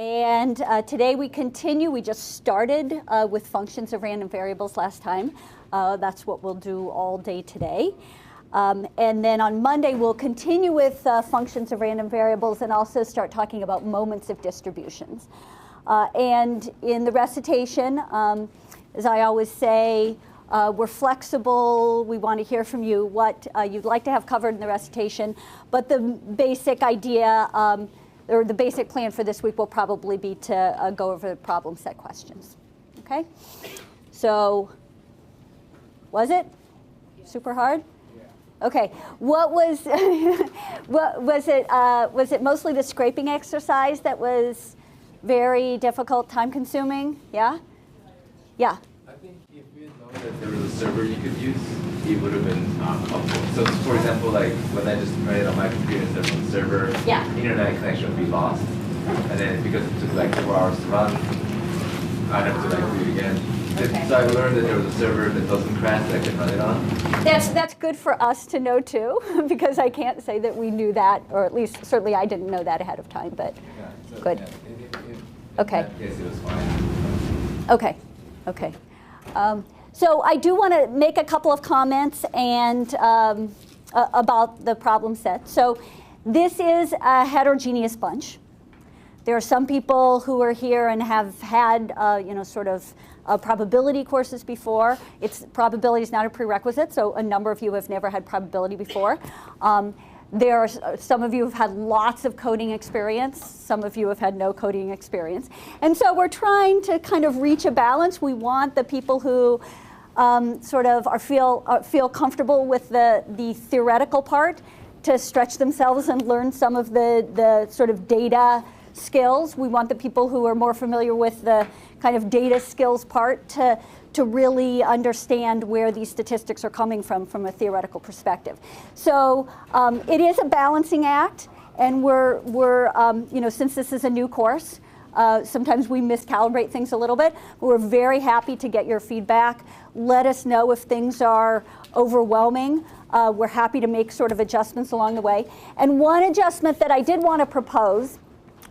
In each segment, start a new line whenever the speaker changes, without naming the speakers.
And today we continue. We just started with functions of random variables last time. That's what we'll do all day today. And then on Monday we'll continue with functions of random variables and also start talking about moments of distributions. And in the recitation, as I always say, we're flexible. We want to hear from you what you'd like to have covered in the recitation. But the basic idea, or the basic plan for this week will probably be to go over the problem set questions. Okay? So, was it super hard? Yeah. Okay. What was was it mostly the scraping exercise that was very difficult, time-consuming? Yeah? Yeah.
I think if we had known that there was a server you could use, it would have been helpful. So, for example, like when I just tried it on my computer instead of on the server, internet connection would be lost. And then because it took like 4 hours to run, I'd have to like do it again. Okay. So I learned that there was a server that doesn't crash that I can run it on.
That's good for us to know too, because I can't say that we knew that, or at least certainly I didn't know that ahead of time. But
yeah, so,
good.
Yeah,
okay.
In that case, it was fine.
Okay. Okay. So I do want to make a couple of comments and about the problem set. So this is a heterogeneous bunch. There are some people who are here and have had, sort of probability courses before. Probability is not a prerequisite, so a number of you have never had probability before. There are some of you have had lots of coding experience. Some of you have had no coding experience. And so we're trying to kind of reach a balance. We want the people who sort of feel comfortable with the theoretical part to stretch themselves and learn some of the sort of data skills. We want the people who are more familiar with the kind of data skills part to really understand where these statistics are coming from a theoretical perspective. So it is a balancing act, and we're since this is a new course, sometimes we miscalibrate things a little bit. We're very happy to get your feedback. Let us know if things are overwhelming. We're happy to make sort of adjustments along the way. And one adjustment that I did want to propose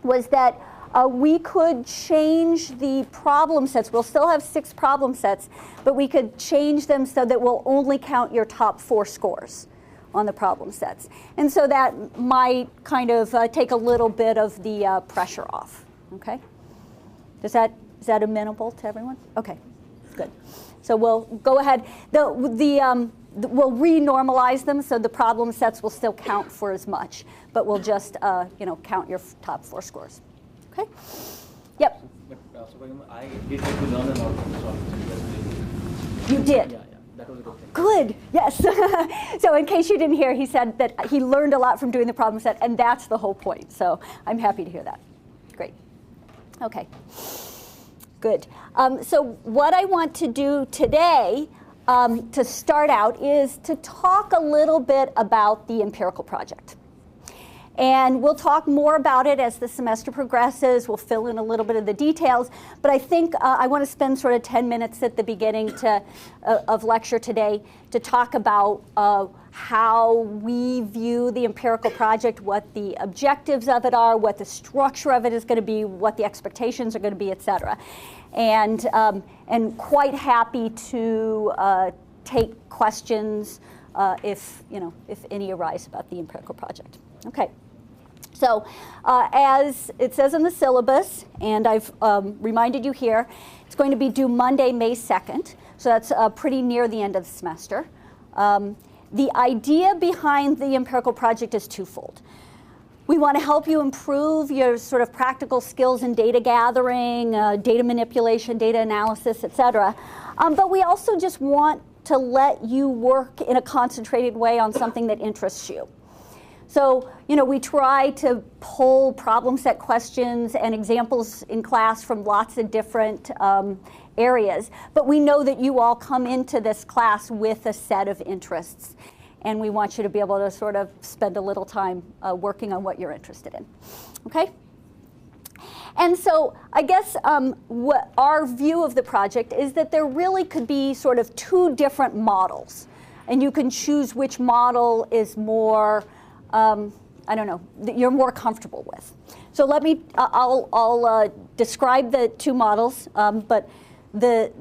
was that we could change the problem sets. We'll still have 6 problem sets, but we could change them so that we'll only count your top 4 scores on the problem sets. And so that might kind of take a little bit of the pressure off. Okay? Is that amenable to everyone? Okay, good. So we'll go ahead. We'll re-normalize them, so the problem sets will still count for as much, but we'll just count your top 4 scores. Okay? Yep.
But I did get to learn a lot from this one.
You did?
Yeah, that was a good thing.
Good, yes. So in case you didn't hear, he said that he learned a lot from doing the problem set, and that's the whole point. So I'm happy to hear that. Great. Okay. Good. So what I want to do today to start out is to talk a little bit about the empirical project. And we'll talk more about it as the semester progresses. We'll fill in a little bit of the details. But I think I want to spend sort of 10 minutes at the beginning of lecture today to talk about how we view the empirical project, what the objectives of it are, what the structure of it is going to be, what the expectations are going to be, et cetera. And quite happy to take questions if any arise about the empirical project. Okay. So as it says in the syllabus, and I've reminded you here, it's going to be due Monday, May 2nd. So that's pretty near the end of the semester. The idea behind the empirical project is twofold. We want to help you improve your sort of practical skills in data gathering, data manipulation, data analysis, et cetera. But we also just want to let you work in a concentrated way on something that interests you. So, we try to pull problem set questions and examples in class from lots of different areas, but we know that you all come into this class with a set of interests, and we want you to be able to sort of spend a little time working on what you're interested in. Okay? And so I guess what our view of the project is that there really could be sort of 2 different models, and you can choose which model is more, you're more comfortable with. So let me, I'll describe the two models, but the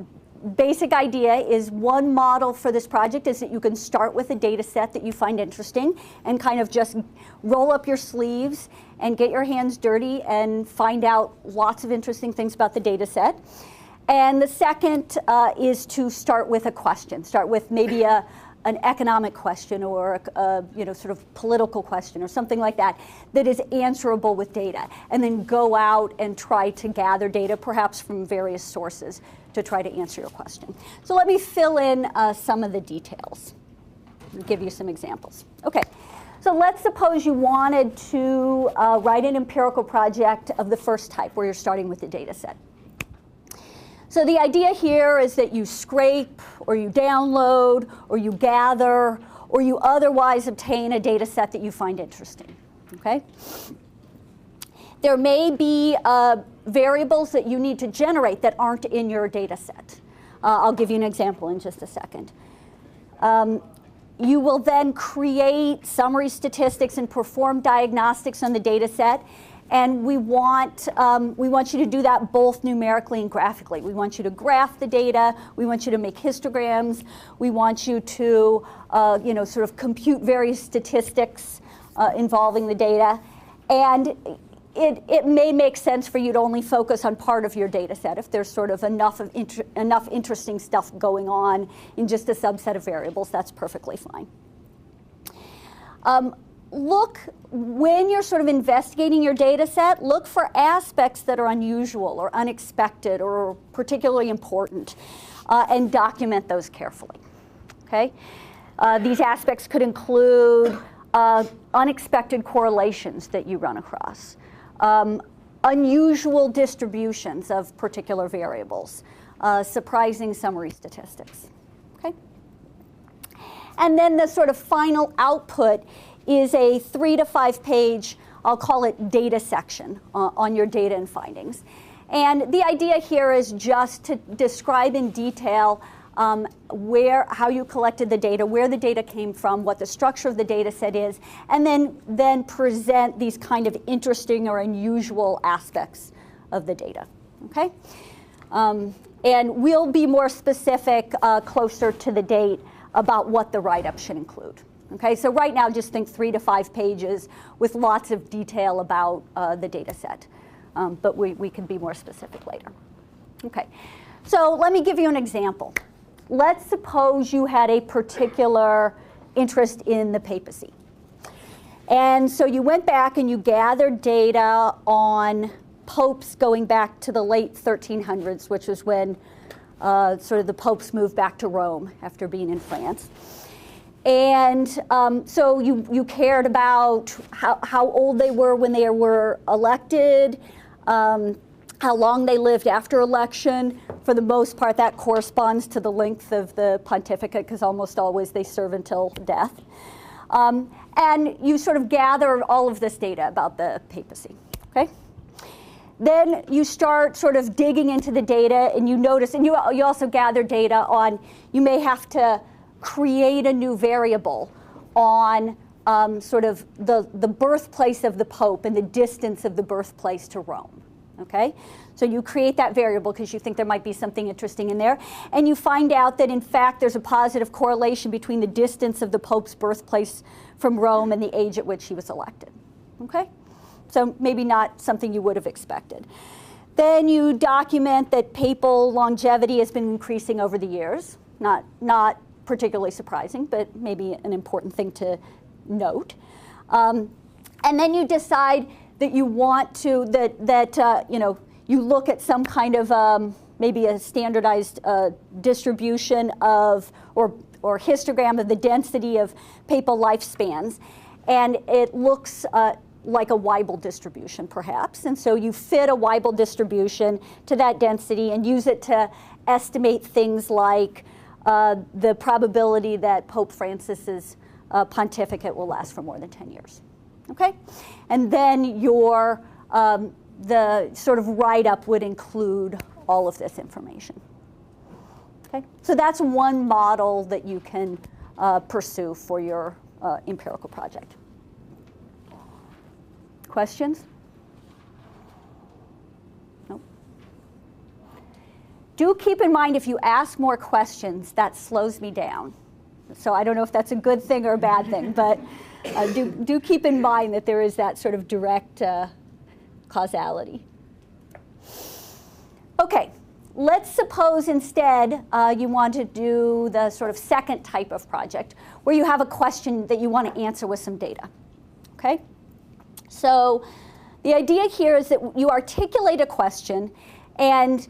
basic idea is one model for this project is that you can start with a data set that you find interesting and kind of just roll up your sleeves and get your hands dirty and find out lots of interesting things about the data set. And the second is to start with a question, start with maybe an economic question or a sort of political question or something like that that is answerable with data, and then go out and try to gather data, perhaps from various sources, to try to answer your question. So let me fill in some of the details and give you some examples. Okay, so let's suppose you wanted to write an empirical project of the first type, where you're starting with the data set. So the idea here is that you scrape, or you download, or you gather, or you otherwise obtain a data set that you find interesting, okay? There may be variables that you need to generate that aren't in your data set. I'll give you an example in just a second. You will then create summary statistics and perform diagnostics on the data set. And we want you to do that both numerically and graphically. We want you to graph the data. We want you to make histograms. We want you to sort of compute various statistics involving the data. And it may make sense for you to only focus on part of your data set if there's sort of enough interesting stuff going on in just a subset of variables. That's perfectly fine. Look, when you're sort of investigating your data set, look for aspects that are unusual or unexpected or particularly important, and document those carefully, okay? These aspects could include unexpected correlations that you run across, unusual distributions of particular variables, surprising summary statistics, okay? And then the sort of final output is a 3 to 5 page, I'll call it data section, on your data and findings. And the idea here is just to describe in detail how you collected the data, where the data came from, what the structure of the data set is, and then present these kind of interesting or unusual aspects of the data, okay? And we'll be more specific closer to the date about what the write-up should include. Okay, so right now just think 3 to 5 pages with lots of detail about the data set, but we can be more specific later. Okay, so let me give you an example. Let's suppose you had a particular interest in the papacy. And so you went back and you gathered data on popes going back to the late 1300s, which was when sort of the popes moved back to Rome after being in France. And so you cared about how old they were when they were elected, how long they lived after election. For the most part, that corresponds to the length of the pontificate, because almost always they serve until death. And you sort of gather all of this data about the papacy, okay? Then you start sort of digging into the data, and you notice, and you also gather data on, you may have to create a new variable on sort of the birthplace of the Pope and the distance of the birthplace to Rome, okay? So you create that variable because you think there might be something interesting in there, and you find out that in fact there's a positive correlation between the distance of the Pope's birthplace from Rome and the age at which he was elected, okay? So maybe not something you would have expected. Then you document that papal longevity has been increasing over the years, not particularly surprising, but maybe an important thing to note. And then you decide that you want to, you look at some kind of maybe a standardized distribution of, or histogram of the density of papal lifespans, and it looks like a Weibull distribution, perhaps. And so you fit a Weibull distribution to that density and use it to estimate things like the probability that Pope Francis's pontificate will last for more than 10 years, okay? And then the sort of write-up would include all of this information, okay? So that's one model that you can pursue for your empirical project. Questions? do keep in mind if you ask more questions, that slows me down. So I don't know if that's a good thing or a bad thing, but do keep in mind that there is that sort of direct causality. Okay, let's suppose instead you want to do the sort of second type of project where you have a question that you want to answer with some data. Okay? So the idea here is that you articulate a question, and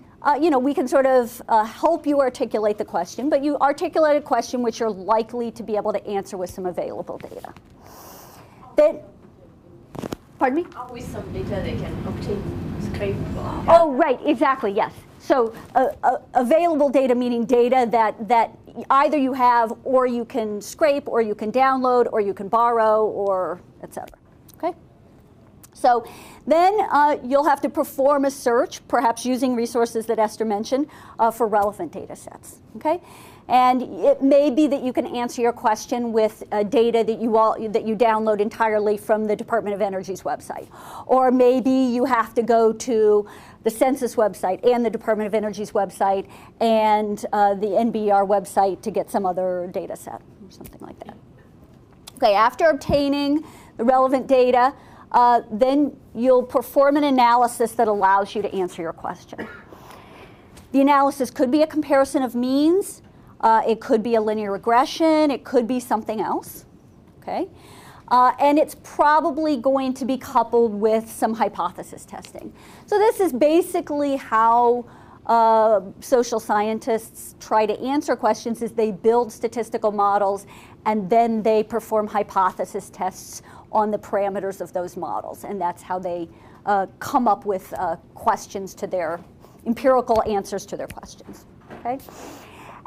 we can sort of help you articulate the question, but you articulate a question which you're likely to be able to answer with some available data. Pardon me?
With some data they can obtain, scrape.
Oh, right, exactly, yes. So available data meaning data that either you have or you can scrape or you can download or you can borrow or et cetera. Okay? So then you'll have to perform a search, perhaps using resources that Esther mentioned, for relevant data sets. Okay? And it may be that you can answer your question with data that you download entirely from the Department of Energy's website. Or maybe you have to go to the Census website and the Department of Energy's website and the NBER website to get some other data set or something like that. Okay, after obtaining the relevant data, then you'll perform an analysis that allows you to answer your question. The analysis could be a comparison of means. It could be a linear regression. It could be something else. Okay? And it's probably going to be coupled with some hypothesis testing. So this is basically how social scientists try to answer questions, is they build statistical models and then they perform hypothesis tests on the parameters of those models. And that's how they come up with questions to their empirical answers to their questions. Okay?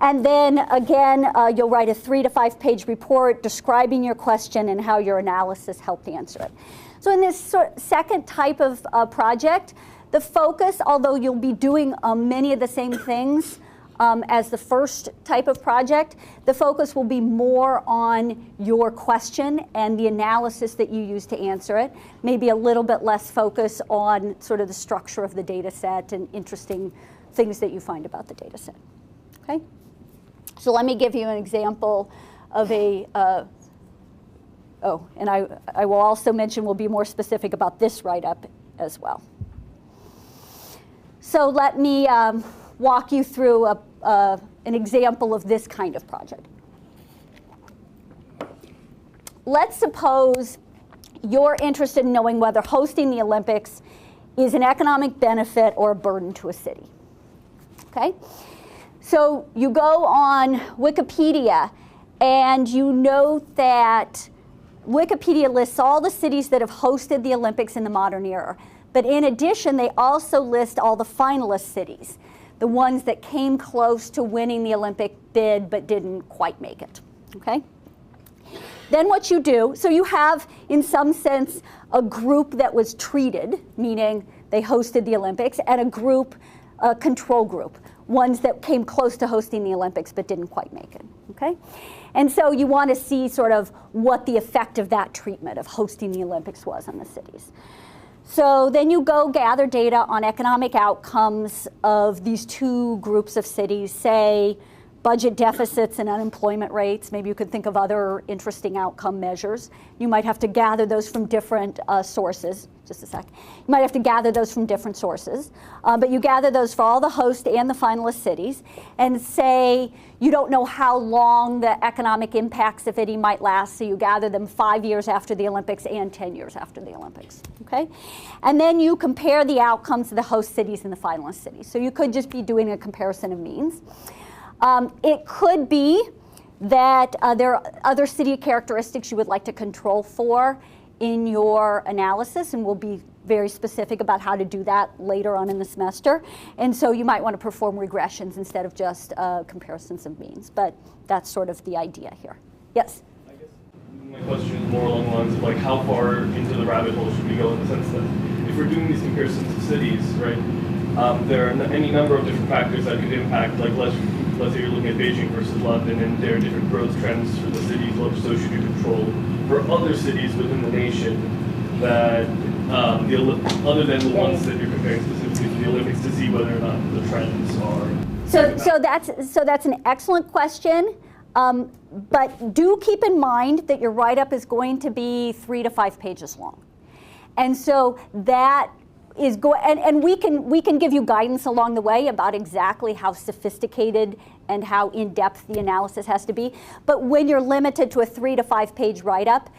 And then again, you'll write a 3 to 5 page report describing your question and how your analysis helped answer it. So in this second type of project, the focus, although you'll be doing many of the same things as the first type of project, the focus will be more on your question and the analysis that you use to answer it. Maybe a little bit less focus on sort of the structure of the data set and interesting things that you find about the data set. Okay? So let me give you an example of a, and I will also mention we'll be more specific about this write-up as well. So let me walk you through an example of this kind of project. Let's suppose you're interested in knowing whether hosting the Olympics is an economic benefit or a burden to a city. Okay? So you go on Wikipedia and you note that Wikipedia lists all the cities that have hosted the Olympics in the modern era. But in addition, they also list all the finalist cities, the ones that came close to winning the Olympic bid but didn't quite make it. Okay? Then what you do, so you have, in some sense, a group that was treated, meaning they hosted the Olympics, and a group, a control group, ones that came close to hosting the Olympics but didn't quite make it, okay? And so you want to see sort of what the effect of that treatment of hosting the Olympics was on the cities. So then you go gather data on economic outcomes of these two groups of cities, say budget deficits and unemployment rates. Maybe you could think of other interesting outcome measures. You might have to gather those from different sources. Just a sec. You might have to gather those from different sources. But you gather those for all the host and the finalist cities and say you don't know how long the economic impacts, if any, might last, so you gather them 5 years after the Olympics and 10 years after the Olympics. Okay? And then you compare the outcomes of the host cities and the finalist cities. So you could just be doing a comparison of means. It could be that there are other city characteristics you would like to control for in your analysis, and we'll be very specific about how to do that later on in the semester. And so you might want to perform regressions instead of just comparisons of means, but that's sort of the idea here. Yes?
I guess my question is more along the lines of like how far into the rabbit hole should we go, in the sense that if we're doing these comparisons of cities, right, there are any number of different factors that could impact, like let's say you're looking at Beijing versus London, and there are different growth trends for the cities, so should you control for other cities within the nation that, other than the ones that you're comparing specifically to the Olympics, to see whether or not the trends are
So that's an excellent question. But do keep in mind that your write-up is going to be 3 to 5 pages long. And so that is and we can give you guidance along the way about exactly how sophisticated and how in-depth the analysis has to be. But when you're limited to a 3 to 5 page write-up,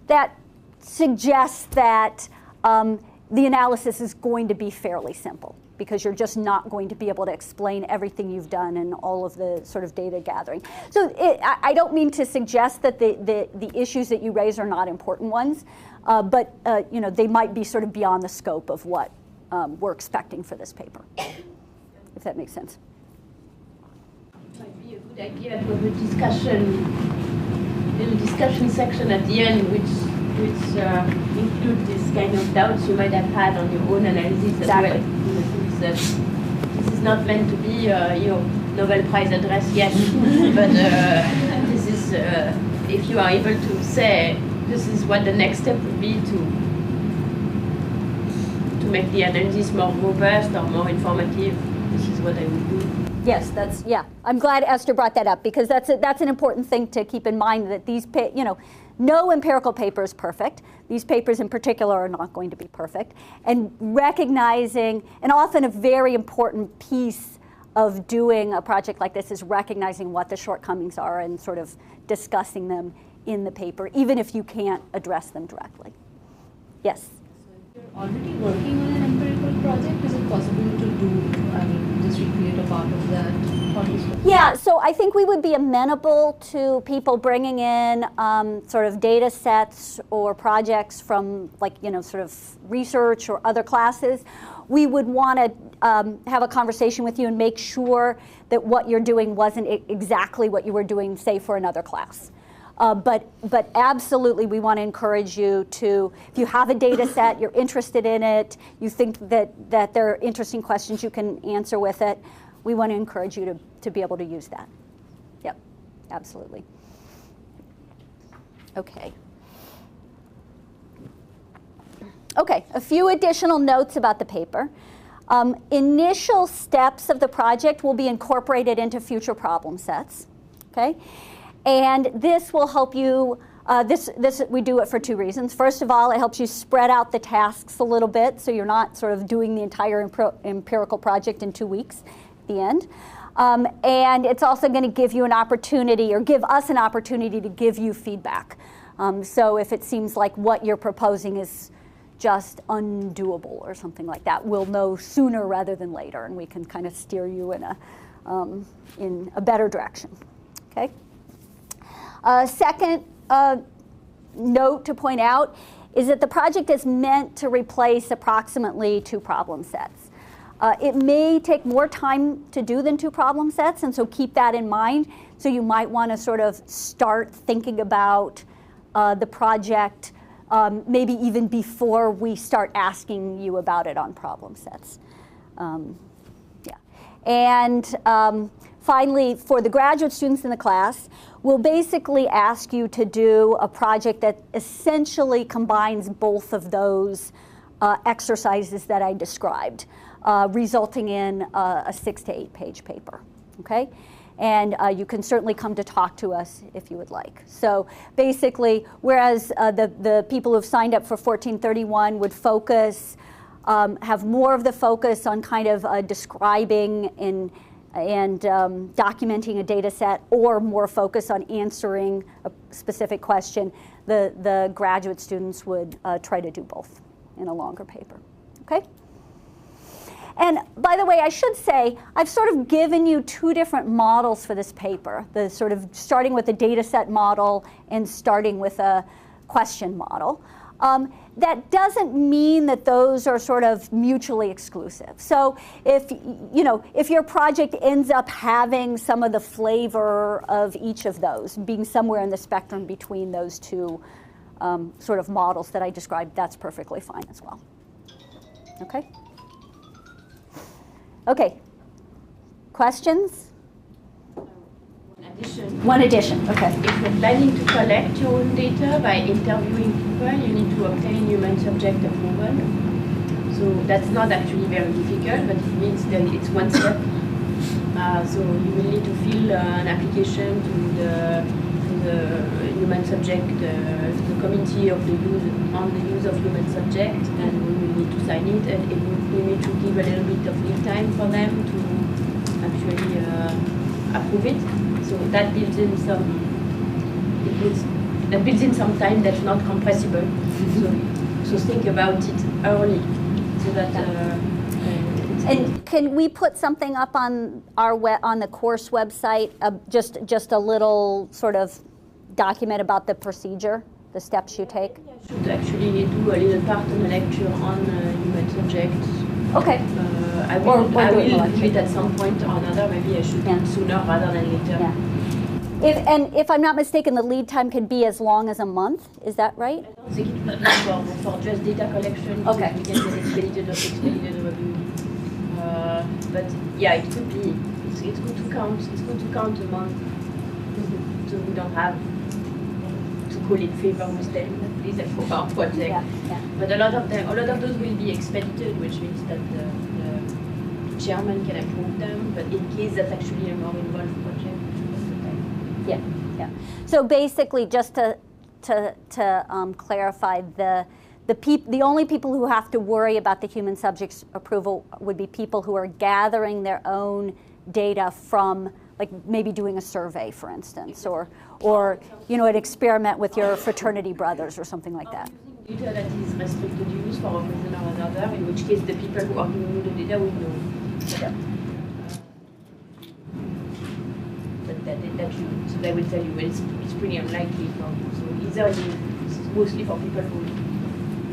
that suggests that the analysis is going to be fairly simple, because you're just not going to be able to explain everything you've done and all of the sort of data gathering. So I don't mean to suggest that the issues that you raise are not important ones, but you know, they might be sort of beyond the scope of what we're expecting for this paper, if that makes sense.
It might be a good idea to have a little discussion section at the end, which include this kind of doubts you might have had on your own analysis as well. This is not meant to be your Nobel Prize address yet, but this is if you are able to say this is what the next step would be to make the analysis more robust or more informative. This is what I would do.
Yes, yeah. I'm glad Esther brought that up, because that's an important thing to keep in mind, that these, you know, no empirical paper is perfect. These papers in particular are not going to be perfect. And recognizing, and often a very important piece of doing a project like this is recognizing what the shortcomings are and sort of discussing them in the paper, even if you can't address them directly. Yes?
So if you're already working on an empirical project, is it possible to do, just recreate a part of that?
Yeah, so I think we would be amenable to people bringing in sort of data sets or projects from, like, you know, sort of research or other classes. We would want to have a conversation with you and make sure that what you're doing wasn't exactly what you were doing, say, for another class. But absolutely, we want to encourage you to, if you have a data set, you're interested in it, you think that there are interesting questions you can answer with it, we want to encourage you to be able to use that. Yep, absolutely. Okay. Okay, a few additional notes about the paper. Initial steps of the project will be incorporated into future problem sets. Okay, and this will help you. We do it for 2 reasons. First of all, it helps you spread out the tasks a little bit, so you're not sort of doing the entire empirical project in 2 weeks at the end. And it's also going to give you an opportunity, or give us an opportunity, to give you feedback. So if it seems like what you're proposing is just undoable or something like that, we'll know sooner rather than later, and we can kind of steer you in a better direction. Okay. Second note to point out is that the project is meant to replace approximately 2 problem sets. It may take more time to do than 2 problem sets, and so keep that in mind. So you might want to sort of start thinking about the project maybe even before we start asking you about it on problem sets. Yeah. And finally, for the graduate students in the class, we'll basically ask you to do a project that essentially combines both of those exercises that I described, resulting in a 6 to 8 page paper. Okay? And you can certainly come to talk to us if you would like. So basically, whereas the people who've signed up for 1431 would focus, have more of the focus on kind of describing and documenting a data set, or more focus on answering a specific question, the graduate students would try to do both in a longer paper. Okay? And by the way, I should say, I've sort of given you 2 different models for this paper, the sort of starting with a data set model and starting with a question model. That doesn't mean that those are sort of mutually exclusive. So if your project ends up having some of the flavor of each of those, being somewhere in the spectrum between those 2 sort of models that I described, that's perfectly fine as well. Okay? Okay. Questions? One addition, okay.
If you're planning to collect your own data by interviewing people, you need to obtain human subject approval. So that's not actually very difficult, but it means that it's one step So you will need to fill an application to the human subject, to the committee of the use on the use of human subject, and we will need to sign it, and we need to give a little bit of lead time for them to actually approve it. So that builds in some time that's not compressible. So think about it early, so that.
And can we put something up on on the course website? Just a little sort of document about the procedure, the steps you take.
I should actually do a little part of a lecture on human subjects.
Okay.
I will do it at some point or another. Maybe I should do it sooner rather than later.
Yeah. If I'm not mistaken, the lead time can be as long as a month. Is that right?
I don't think it's for just data collection.
Okay.
We can get expedited or expedited review. But yeah, it could be. It's good to count. It's good to count a month, so we don't have to call it favor with them. Please approve our project.
Yeah.
But a lot of those will be expedited, which means that the chairman can approve them. But in case that's actually a more involved project,
Yeah. So basically, just to clarify, the only people who have to worry about the human subjects approval would be people who are gathering their own data from, like maybe doing a survey, for instance, or an experiment with your fraternity brothers or something like that.
Using data that is restricted use for a reason or another, in which case the people who are giving you the data will know. So they will tell you, well, it's pretty unlikely for you. So either it's mostly for people who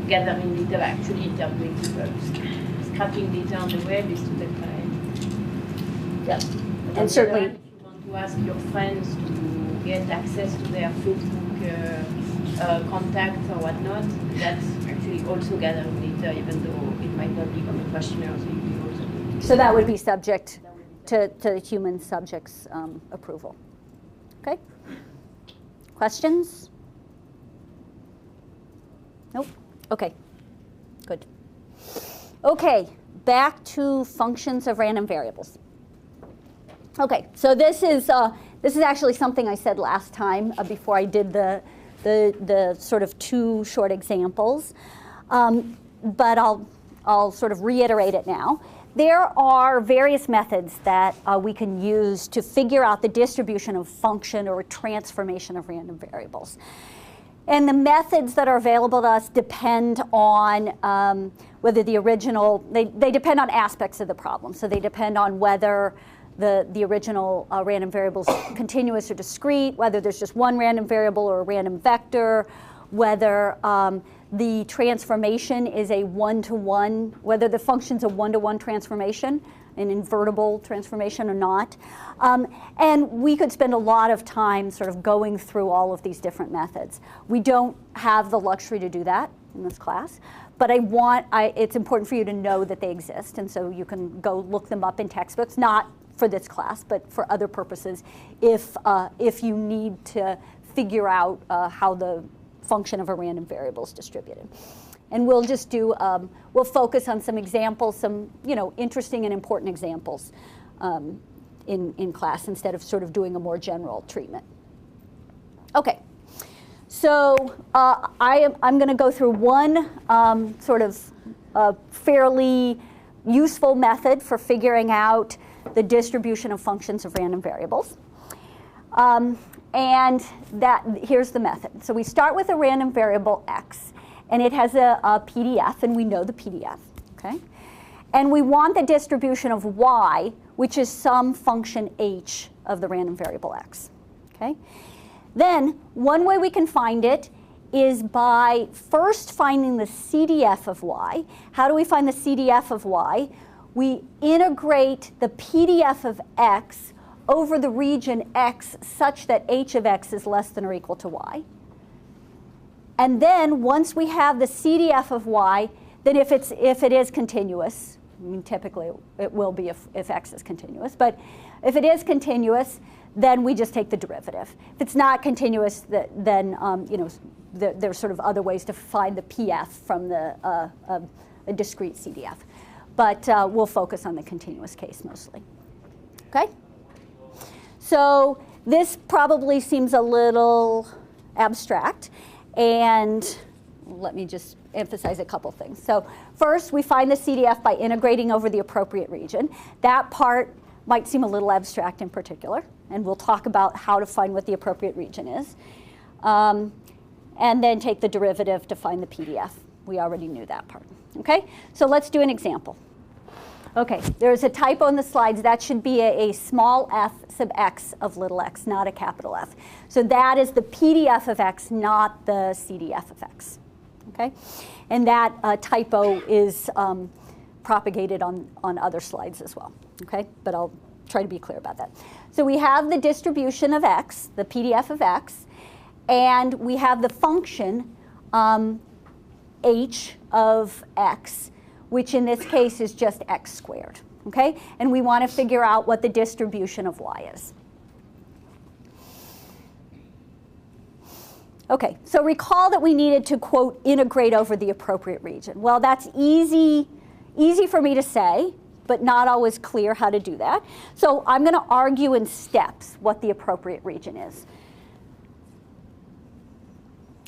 gathering data, actually interviewing people. Scrapping data on the web is to take time.
Yes.
But
And certainly,
if you want to ask your friends to get access to their Facebook contacts or whatnot, that's actually also gathering data, even though it might not become a questionnaire.
So that would be subject to human subjects approval. Okay? Questions? Nope. Okay. Good. Okay, back to functions of random variables. Okay, so this is actually something I said last time before I did the sort of two short examples, but I'll sort of reiterate it now. There are various methods that we can use to figure out the distribution of function or transformation of random variables. And the methods that are available to us depend on whether the original, they depend on aspects of the problem. So they depend on whether the original random variable is continuous or discrete, whether there's just one random variable or a random vector, whether the transformation is a one-to-one, whether the function's a one-to-one transformation, an invertible transformation or not. And we could spend a lot of time sort of going through all of these different methods. We don't have the luxury to do that in this class, but it's important for you to know that they exist, and so you can go look them up in textbooks, not for this class, but for other purposes, if you need to figure out how the function of a random variable is distributed. And we'll just do, we'll focus on some examples, some interesting and important examples in class instead of sort of doing a more general treatment. Okay, so I'm going to go through one sort of fairly useful method for figuring out the distribution of functions of random variables. And here's the method. So we start with a random variable x, and it has a PDF, and we know the PDF, okay? And we want the distribution of y, which is some function h of the random variable x, okay? Then one way we can find it is by first finding the CDF of y. How do we find the CDF of y? We integrate the PDF of x over the region x such that h of x is less than or equal to y. And then once we have the CDF of y, then if it is continuous, I mean typically it will be if x is continuous, but if it is continuous, then we just take the derivative. If it's not continuous, then there's sort of other ways to find the PF from a discrete CDF. But we'll focus on the continuous case mostly. Okay? So this probably seems a little abstract, and let me just emphasize a couple things. So first, we find the CDF by integrating over the appropriate region. That part might seem a little abstract in particular, and we'll talk about how to find what the appropriate region is. And then take the derivative to find the PDF. We already knew that part. Okay? So let's do an example. Okay, there's a typo in the slides. That should be a small f sub x of little x, not a capital F. So that is the PDF of x, not the CDF of x. Okay? And that typo is propagated on other slides as well. Okay? But I'll try to be clear about that. So we have the distribution of x, the PDF of x, and we have the function h of x, which in this case is just x squared, okay? And we want to figure out what the distribution of y is. Okay, so recall that we needed to, quote, integrate over the appropriate region. Well, that's easy for me to say, but not always clear how to do that. So I'm going to argue in steps what the appropriate region is.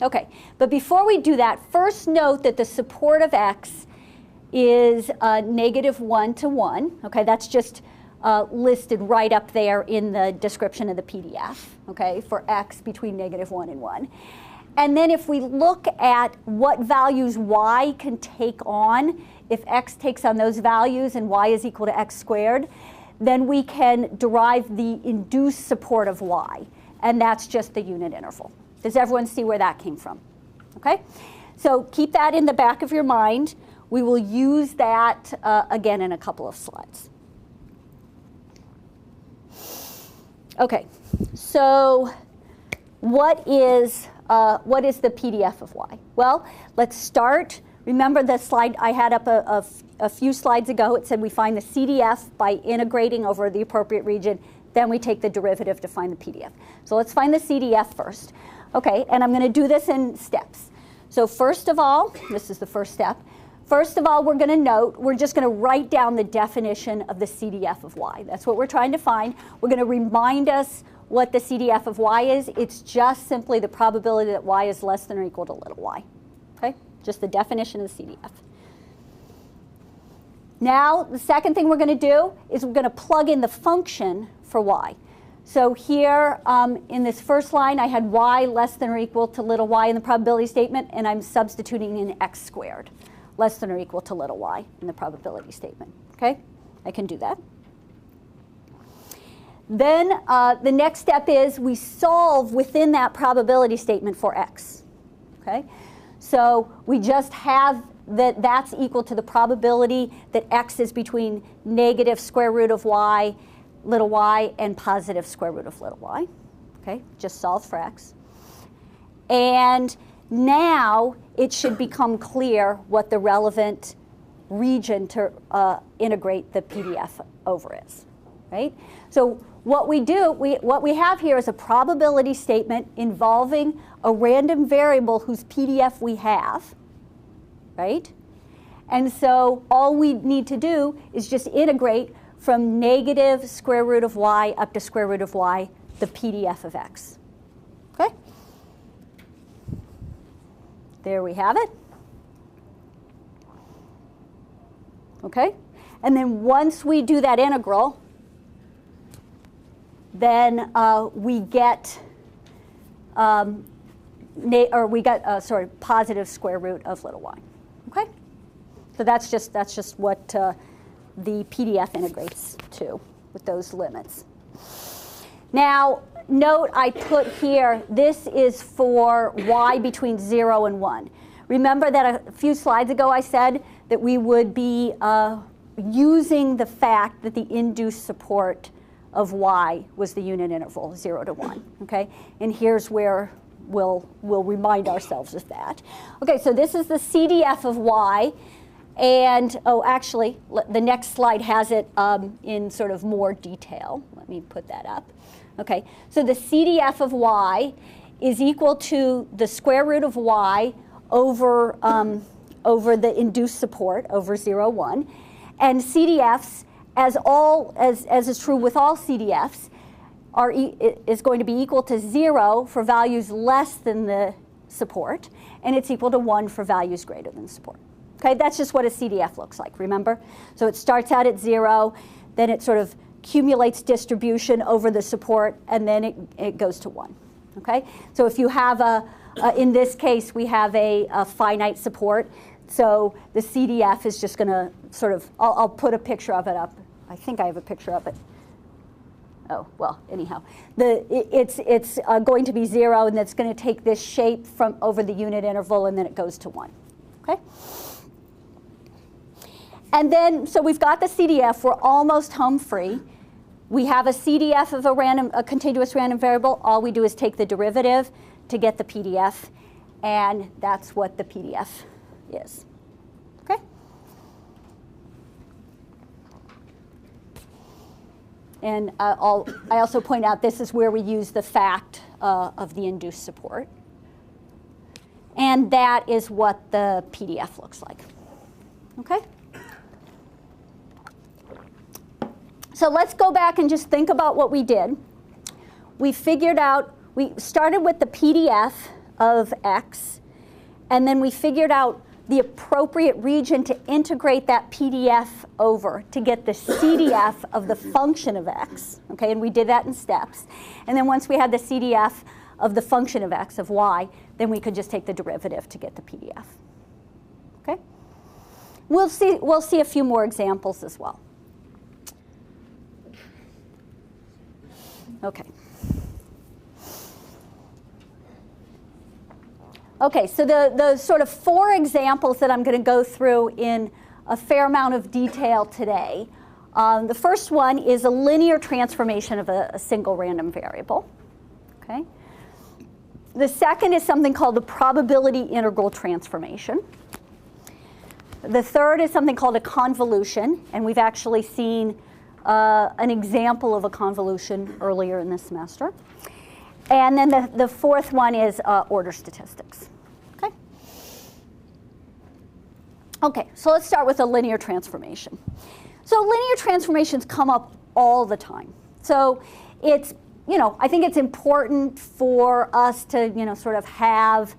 Okay, but before we do that, first note that the support of x is -1 to 1. Okay, that's just listed right up there in the description of the PDF, okay, for x between -1 and 1. And then if we look at what values y can take on, if x takes on those values and y is equal to x squared, then we can derive the induced support of y, and that's just the unit interval. Does everyone see where that came from? Okay, so keep that in the back of your mind. We will use that again in a couple of slides. Okay, so what is the PDF of y? Well, let's start. Remember the slide I had up a few slides ago. It said we find the CDF by integrating over the appropriate region. Then we take the derivative to find the PDF. So let's find the CDF first. Okay, and I'm going to do this in steps. So first of all, this is the first step. First of all, we're going to note, we're just going to write down the definition of the CDF of y. That's what we're trying to find. We're going to remind us what the CDF of y is. It's just simply the probability that y is less than or equal to little y. Okay, just the definition of the CDF. Now, the second thing we're going to do is we're going to plug in the function for y. So here in this first line, I had y less than or equal to little y in the probability statement, and I'm substituting in x squared, less than or equal to little y in the probability statement. Okay, I can do that. Then the next step is we solve within that probability statement for x. Okay, so we just have that that's equal to the probability that x is between negative square root of y, little y, and positive square root of little y. Okay, just solve for x. And now it should become clear what the relevant region to integrate the PDF over is, right? So what we have here is a probability statement involving a random variable whose PDF we have, right? And so all we need to do is just integrate from negative square root of y up to square root of y, the PDF of x. Okay? There we have it. Okay? And then once we do that integral, then we get positive square root of little y. Okay? So that's just what the PDF integrates to with those limits. Now, note I put here, this is for y between 0 and 1. Remember that a few slides ago I said that we would be using the fact that the induced support of y was the unit interval, 0 to 1. Okay? And here's where we'll remind ourselves of that. Okay, so this is the CDF of y. And, oh, actually, the next slide has it in sort of more detail. Let me put that up. Okay, so the CDF of y is equal to the square root of y over the induced support, over 0, 1. And CDFs as is true with all CDFs, is going to be equal to 0 for values less than the support, and it's equal to 1 for values greater than support. Okay, that's just what a CDF looks like, remember? So it starts out at 0, then it sort of accumulates distribution over the support, and then it goes to 1. Okay, so if you have in this case, we have a finite support, so the CDF is just going to sort of, I'll put a picture of it up. I think I have a picture of it. Oh, well, anyhow. It's going to be 0, and it's going to take this shape from over the unit interval, and then it goes to 1. Okay? And then, so we've got the CDF. We're almost home free. We have a CDF of a contiguous random variable. All we do is take the derivative to get the PDF, and that's what the PDF is. Okay? And I also point out this is where we use the fact of the induced support. And that is what the PDF looks like. Okay? So let's go back and just think about what we did. We started with the PDF of X, and then we figured out the appropriate region to integrate that PDF over to get the CDF of the function of X. Okay, and we did that in steps. And then once we had the CDF of the function of X, of Y, then we could just take the derivative to get the PDF. Okay? We'll see a few more examples as well. Okay. Okay, so the sort of 4 examples that I'm going to go through in a fair amount of detail today. The first one is a linear transformation of a single random variable. Okay. The second is something called the probability integral transformation. The third is something called a convolution, and we've actually seen an example of a convolution earlier in this semester. And then the fourth one is order statistics. Okay? Okay, so let's start with a linear transformation. So linear transformations come up all the time. So it's, I think it's important for us to, sort of have,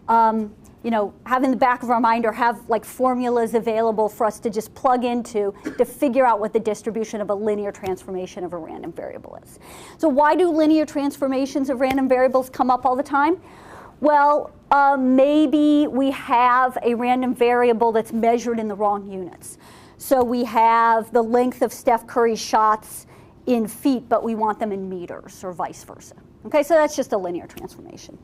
have in the back of our mind or have like formulas available for us to just plug into to figure out what the distribution of a linear transformation of a random variable is. So why do linear transformations of random variables come up all the time? Well, maybe we have a random variable that's measured in the wrong units. So we have the length of Steph Curry's shots in feet, but we want them in meters or vice versa. Okay, so that's just a linear transformation.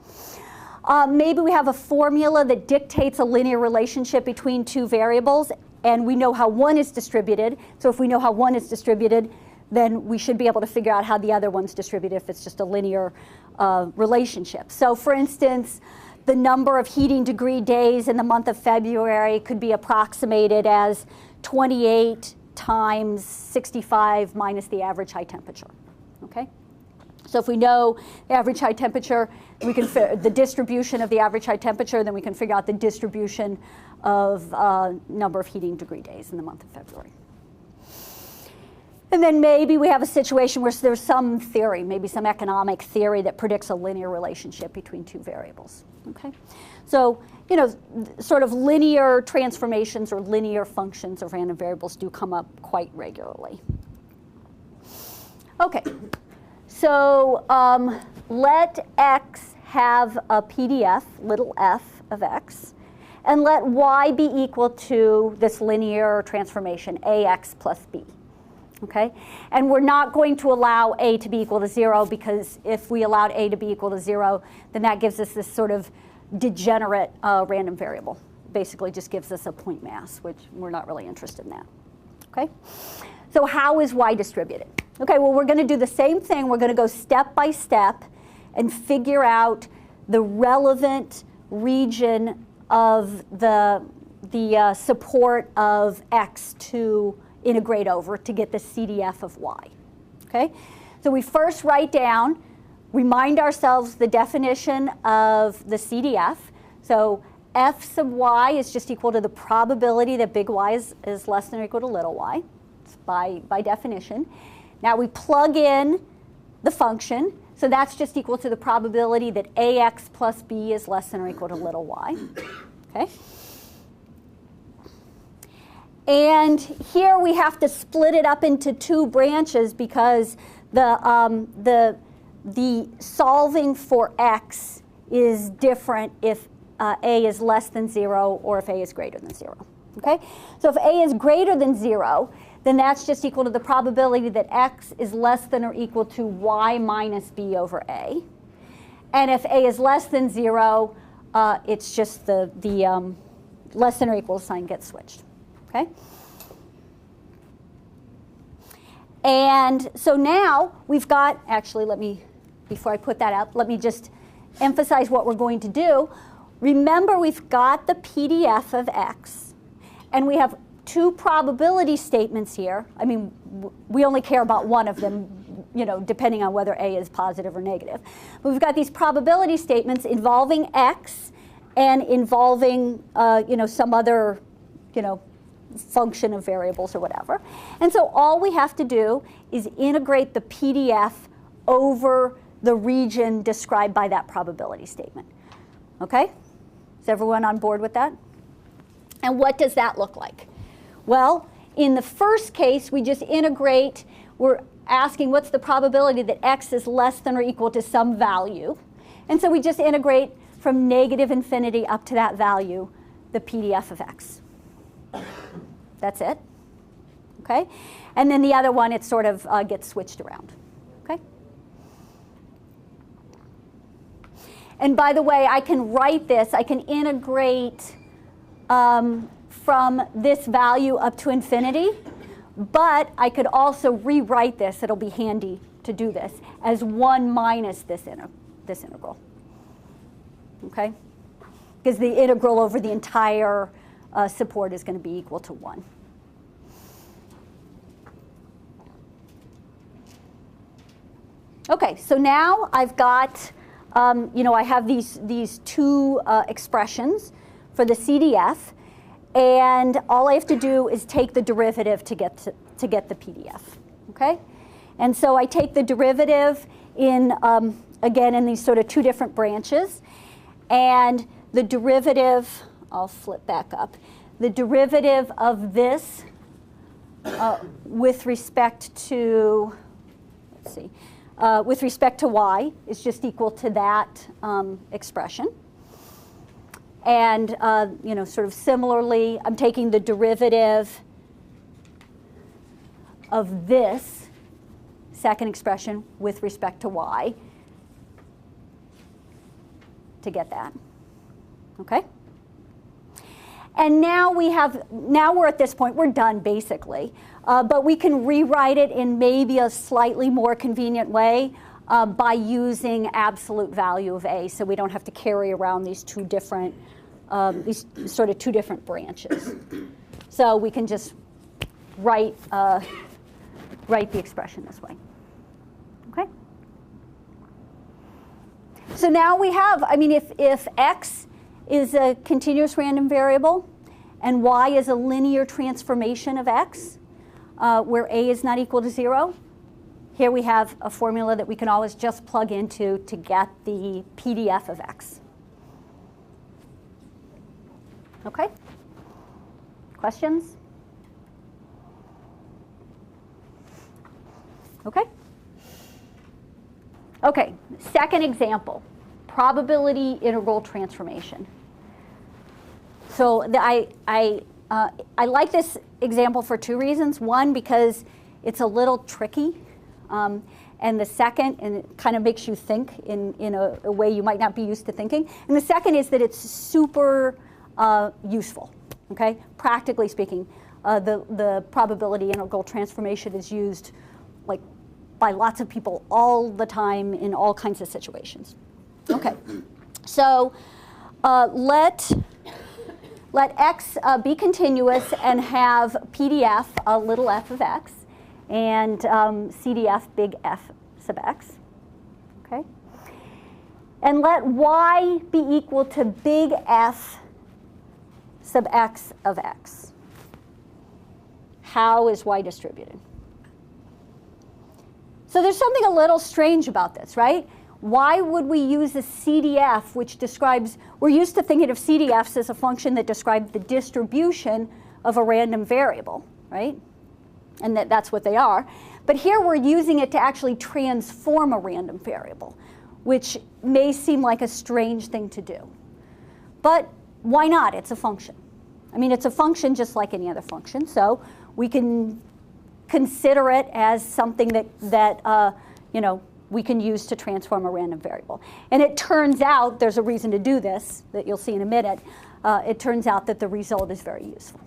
Maybe we have a formula that dictates a linear relationship between 2 variables, and we know how one is distributed. So if we know how one is distributed, then we should be able to figure out how the other one's distributed if it's just a linear relationship. So for instance, the number of heating degree days in the month of February could be approximated as 28 times 65 minus the average high temperature. Okay? So if we know the average high temperature, we can the distribution of the average high temperature, then we can figure out the distribution of number of heating degree days in the month of February. And then maybe we have a situation where there's some theory, maybe some economic theory that predicts a linear relationship between 2 variables. Okay? So, sort of linear transformations or linear functions of random variables do come up quite regularly. Okay. So let X have a PDF, little f of X, and let Y be equal to this linear transformation, AX plus B. Okay? And we're not going to allow A to be equal to 0, because if we allowed A to be equal to 0, then that gives us this sort of degenerate random variable. Basically just gives us a point mass, which we're not really interested in that. Okay? So how is Y distributed? Okay, well, we're going to do the same thing. We're going to go step by step and figure out the relevant region of the support of X to integrate over to get the CDF of Y. Okay, so we first write down, remind ourselves the definition of the CDF. So f sub y is just equal to the probability that big Y is less than or equal to little y. by definition. Now we plug in the function. So that's just equal to the probability that ax plus b is less than or equal to little y. Okay? And here we have to split it up into two branches because the solving for x is different if a is less than 0 or if a is greater than 0. Okay? So if a is greater than 0, then that's just equal to the probability that x is less than or equal to y minus b over a. And if a is less than 0, it's just the less than or equal sign gets switched. Okay? And so now we've got, actually before I put that up, let me just emphasize what we're going to do. Remember, we've got the PDF of x, and we have two probability statements here. I mean, we only care about one of them, depending on whether a is positive or negative. But we've got these probability statements involving x and involving, some other, function of variables or whatever. And so all we have to do is integrate the PDF over the region described by that probability statement. Okay? Is everyone on board with that? And what does that look like? Well, in the first case, we just integrate. We're asking what's the probability that x is less than or equal to some value. And so we just integrate from negative infinity up to that value, the PDF of x. That's it. Okay? And then the other one, it sort of gets switched around. Okay? And by the way, I can write this. I can integrate from this value up to infinity, but I could also rewrite this, it'll be handy to do this, as 1 minus this integral. Okay? Because the integral over the entire support is going to be equal to 1. Okay, so now I've got, I have these two expressions for the CDF, and all I have to do is take the derivative to get the PDF. Okay, and so I take the derivative in again in these sort of two different branches, and the derivative, I'll flip back up, the derivative of this with respect to, let's see, with respect to y is just equal to that expression. And sort of similarly, I'm taking the derivative of this second expression with respect to y to get that. Okay? And now we're at this point, we're done basically. But we can rewrite it in maybe a slightly more convenient way by using absolute value of a, so we don't have to carry around these two different branches. So we can just write the expression this way. Okay? So now we have, if x is a continuous random variable and y is a linear transformation of x, where a is not equal to 0, here we have a formula that we can always just plug into to get the PDF of x. Okay? Questions? Okay? Okay, second example, probability integral transformation. So I like this example for two reasons. One, because it's a little tricky. And the second, and it kind of makes you think in a way you might not be used to thinking. And the second is that it's super useful, okay? Practically speaking, the probability integral transformation is used by lots of people all the time in all kinds of situations. Okay, so let x be continuous and have PDF, little f of x, and CDF, big F sub x. Okay, and let y be equal to big F sub x of x. how is y distributed? So there's something a little strange about this, right? Why would we use a CDF which describes, we're used to thinking of CDFs as a function that describes the distribution of a random variable, right? And that's what they are. But here we're using it to actually transform a random variable, which may seem like a strange thing to do. But why not? It's a function. I mean, it's a function just like any other function, so we can consider it as something that you know, we can use to transform a random variable. And it turns out, there's a reason to do this that you'll see in a minute, it turns out that the result is very useful.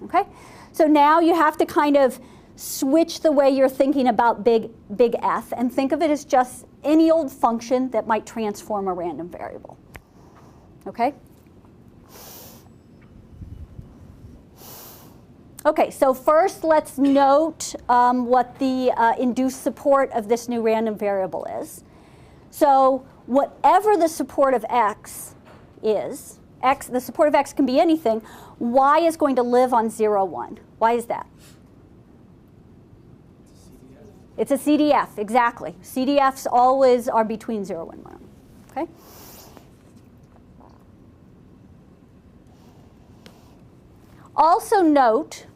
Okay? So now you have to kind of switch the way you're thinking about big F and think of it as just any old function that might transform a random variable. Okay? Okay, so first let's note what the induced support of this new random variable is. So whatever the support of x is, the support of x can be anything, y is going to live on 0, 1. Why is that? It's a CDF, exactly. CDFs always are between 0 and 1. Okay? Also note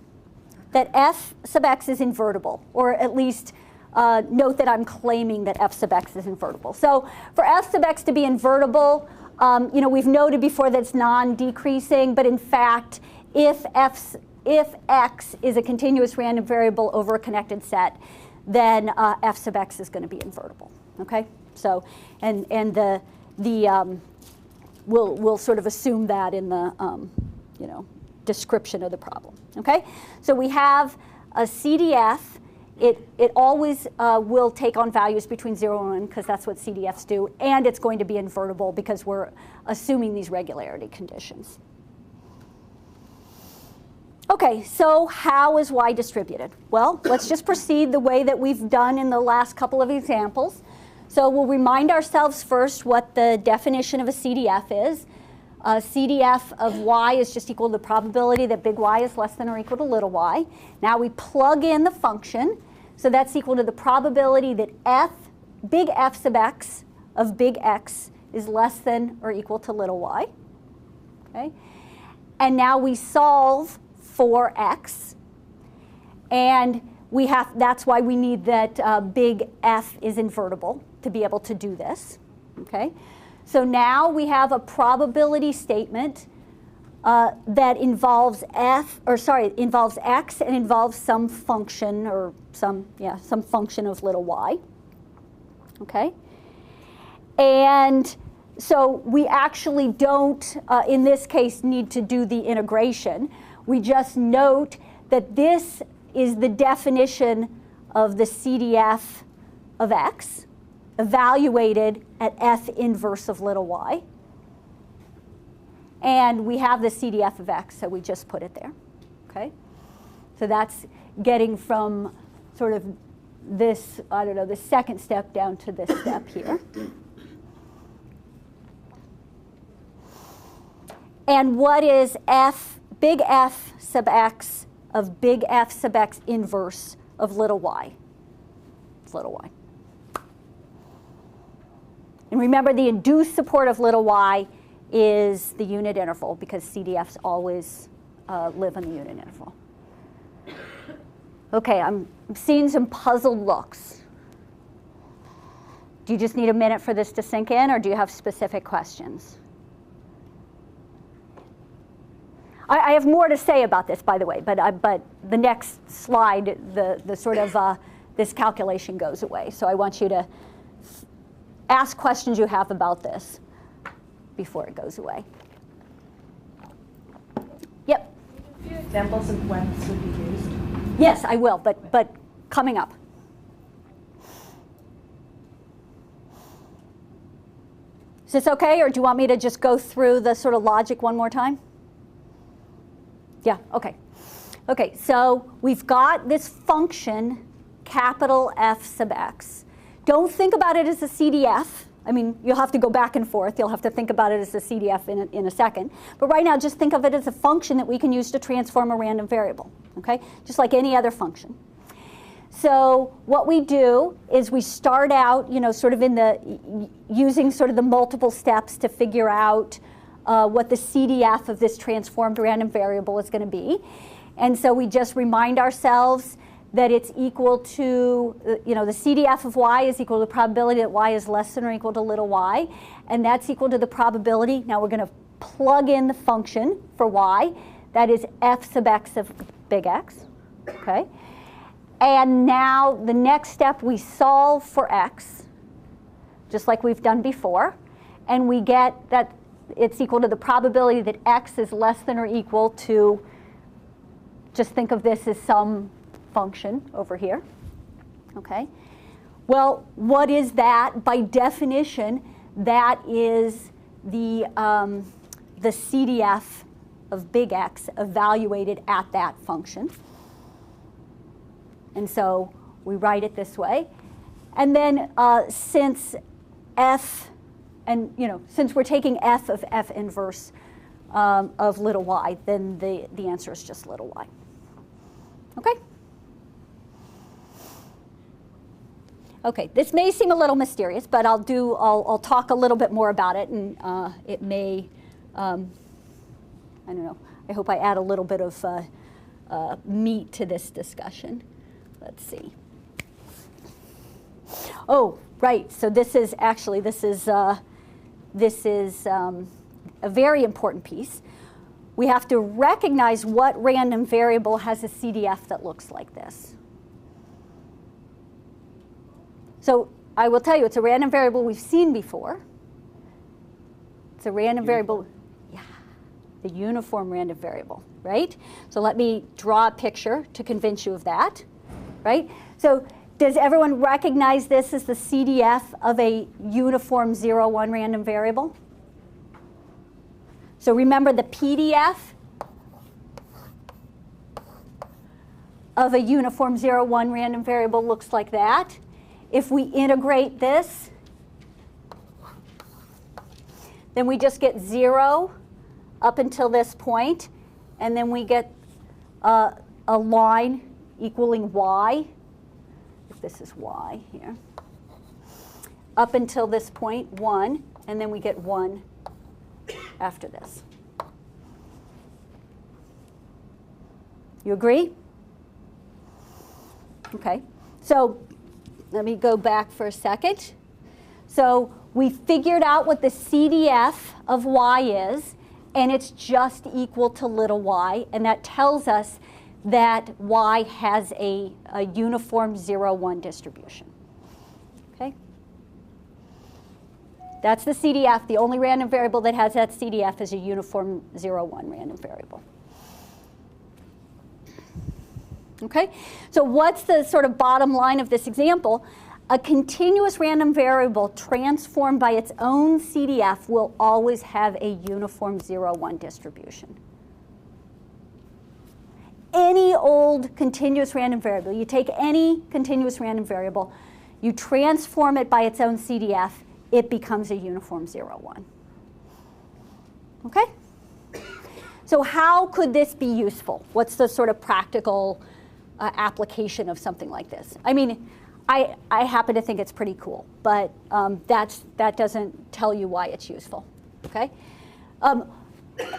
that f sub x is invertible, or at least note that I'm claiming that f sub x is invertible. So for f sub x to be invertible, you know, we've noted before that it's non-decreasing, but in fact, if x is a continuous random variable over a connected set, then f sub x is going to be invertible. Okay, so we'll sort of assume that in the you know, description of the problem. Okay, so we have a CDF. It always will take on values between 0 and 1 because that's what CDFs do, and it's going to be invertible because we're assuming these regularity conditions. Okay, so how is y distributed? Well, let's just proceed the way that we've done in the last couple of examples. So we'll remind ourselves first what the definition of a CDF is. A CDF of y is just equal to the probability that big Y is less than or equal to little y. Now we plug in the function, so that's equal to the probability that big F sub x of big X is less than or equal to little y. Okay? And now we solve for x, and that's why we need that big F is invertible to be able to do this. Okay? So now we have a probability statement that involves involves x and involves some function or some function of little y. Okay? And so we actually don't, in this case, need to do the integration. We just note that this is the definition of the CDF of x, evaluated at f inverse of little y. And we have the CDF of x, so we just put it there. Okay? So that's getting from sort of this, I don't know, the second step down to this step here. And what is big F sub x of big F sub x inverse of little y? It's little y. And remember, the induced support of little y is the unit interval because CDFs always live in the unit interval. Okay, I'm seeing some puzzled looks. Do you just need a minute for this to sink in, or do you have specific questions? I have more to say about this, by the way, but the next slide, the sort of this calculation goes away. So I want you to ask questions you have about this before it goes away. Yep.
A few examples of when this would be used.
Yes, I will, but coming up. Is this okay, or do you want me to just go through the sort of logic one more time? Yeah, okay. Okay, so we've got this function, capital F sub x. Don't think about it as a CDF, I mean, you'll have to go back and forth. You'll have to think about it as a CDF in a second. But right now, just think of it as a function that we can use to transform a random variable, okay? Just like any other function. So what we do is we start out, sort of using sort of the multiple steps to figure out what the CDF of this transformed random variable is going to be. And so we just remind ourselves that it's equal to, the CDF of y is equal to the probability that y is less than or equal to little y. And that's equal to the probability. Now we're going to plug in the function for y. That is f sub x of big X. Okay? And now the next step, we solve for x, just like we've done before. And we get that it's equal to the probability that x is less than or equal to, just think of this as some function over here. Okay? Well, what is that? By definition, that is the CDF of big X evaluated at that function. And so we write it this way. And then since f, and since we're taking f of f inverse of little y, then the answer is just little y. Okay? Okay, this may seem a little mysterious, but I'll talk a little bit more about it, and it may, I don't know, I hope I add a little bit of meat to this discussion. Let's see. Oh, right, so this is a very important piece. We have to recognize what random variable has a CDF that looks like this. So I will tell you, it's a random variable we've seen before. It's a random variable, yeah, the uniform random variable, right? So let me draw a picture to convince you of that, right? So does everyone recognize this as the CDF of a uniform 0, 1 random variable? So remember, the PDF of a uniform 0, 1 random variable looks like that. If we integrate this, then we just get 0 up until this point, and then we get a line equaling y, if this is y here, up until this point, 1, and then we get 1 after this. You agree? Okay. So let me go back for a second. So we figured out what the CDF of y is, and it's just equal to little y, and that tells us that y has a uniform 0, 1 distribution. Okay? That's the CDF. The only random variable that has that CDF is a uniform 0, 1 random variable. Okay? So what's the sort of bottom line of this example? A continuous random variable transformed by its own CDF will always have a uniform 0, 1 distribution. Any old continuous random variable, you take any continuous random variable, you transform it by its own CDF, it becomes a uniform 0, 1. Okay? So how could this be useful? What's the sort of practical application of something like this? I mean, I happen to think it's pretty cool, but that doesn't tell you why it's useful. Okay?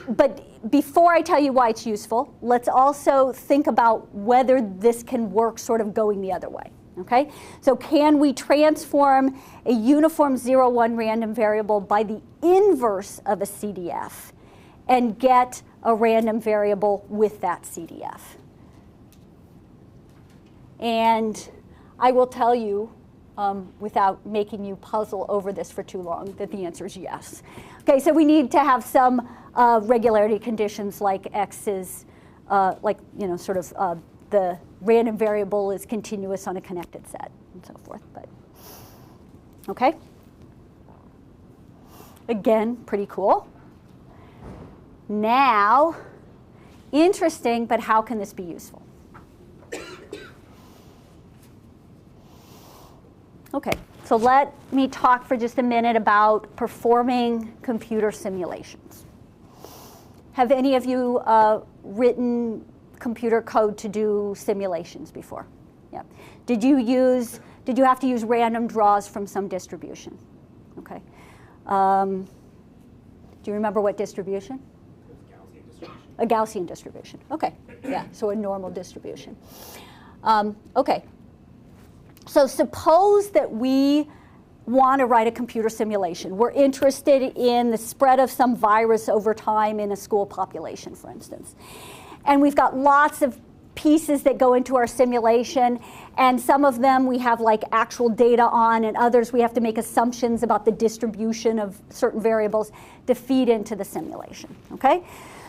But before I tell you why it's useful, let's also think about whether this can work sort of going the other way. Okay? So can we transform a uniform 0, 1 random variable by the inverse of a CDF and get a random variable with that CDF? And I will tell you, without making you puzzle over this for too long, that the answer is yes. Okay, so we need to have some regularity conditions, like x is, sort of the random variable is continuous on a connected set, and so forth. But okay. Again, pretty cool. Now, interesting, but how can this be useful? Okay, So let me talk for just a minute about performing computer simulations. Have any of you written computer code to do simulations before? Yeah. Did you have to use random draws from some distribution? Okay. Do you remember what distribution?
Gaussian distribution.
A Gaussian distribution. Okay. Yeah. So a normal distribution. Okay. So suppose that we want to write a computer simulation. We're interested in the spread of some virus over time in a school population, for instance. And we've got lots of pieces that go into our simulation, and some of them we have like actual data on, and others we have to make assumptions about the distribution of certain variables to feed into the simulation, okay?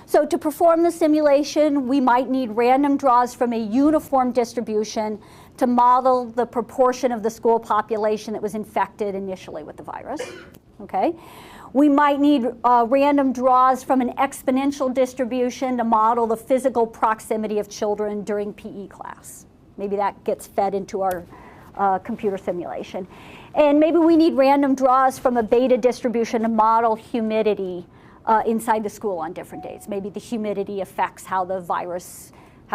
So to perform the simulation, we might need random draws from a uniform distribution to model the proportion of the school population that was infected initially with the virus, okay? We might need random draws from an exponential distribution to model the physical proximity of children during PE class. Maybe that gets fed into our computer simulation. And maybe we need random draws from a beta distribution to model humidity inside the school on different days. Maybe the humidity affects how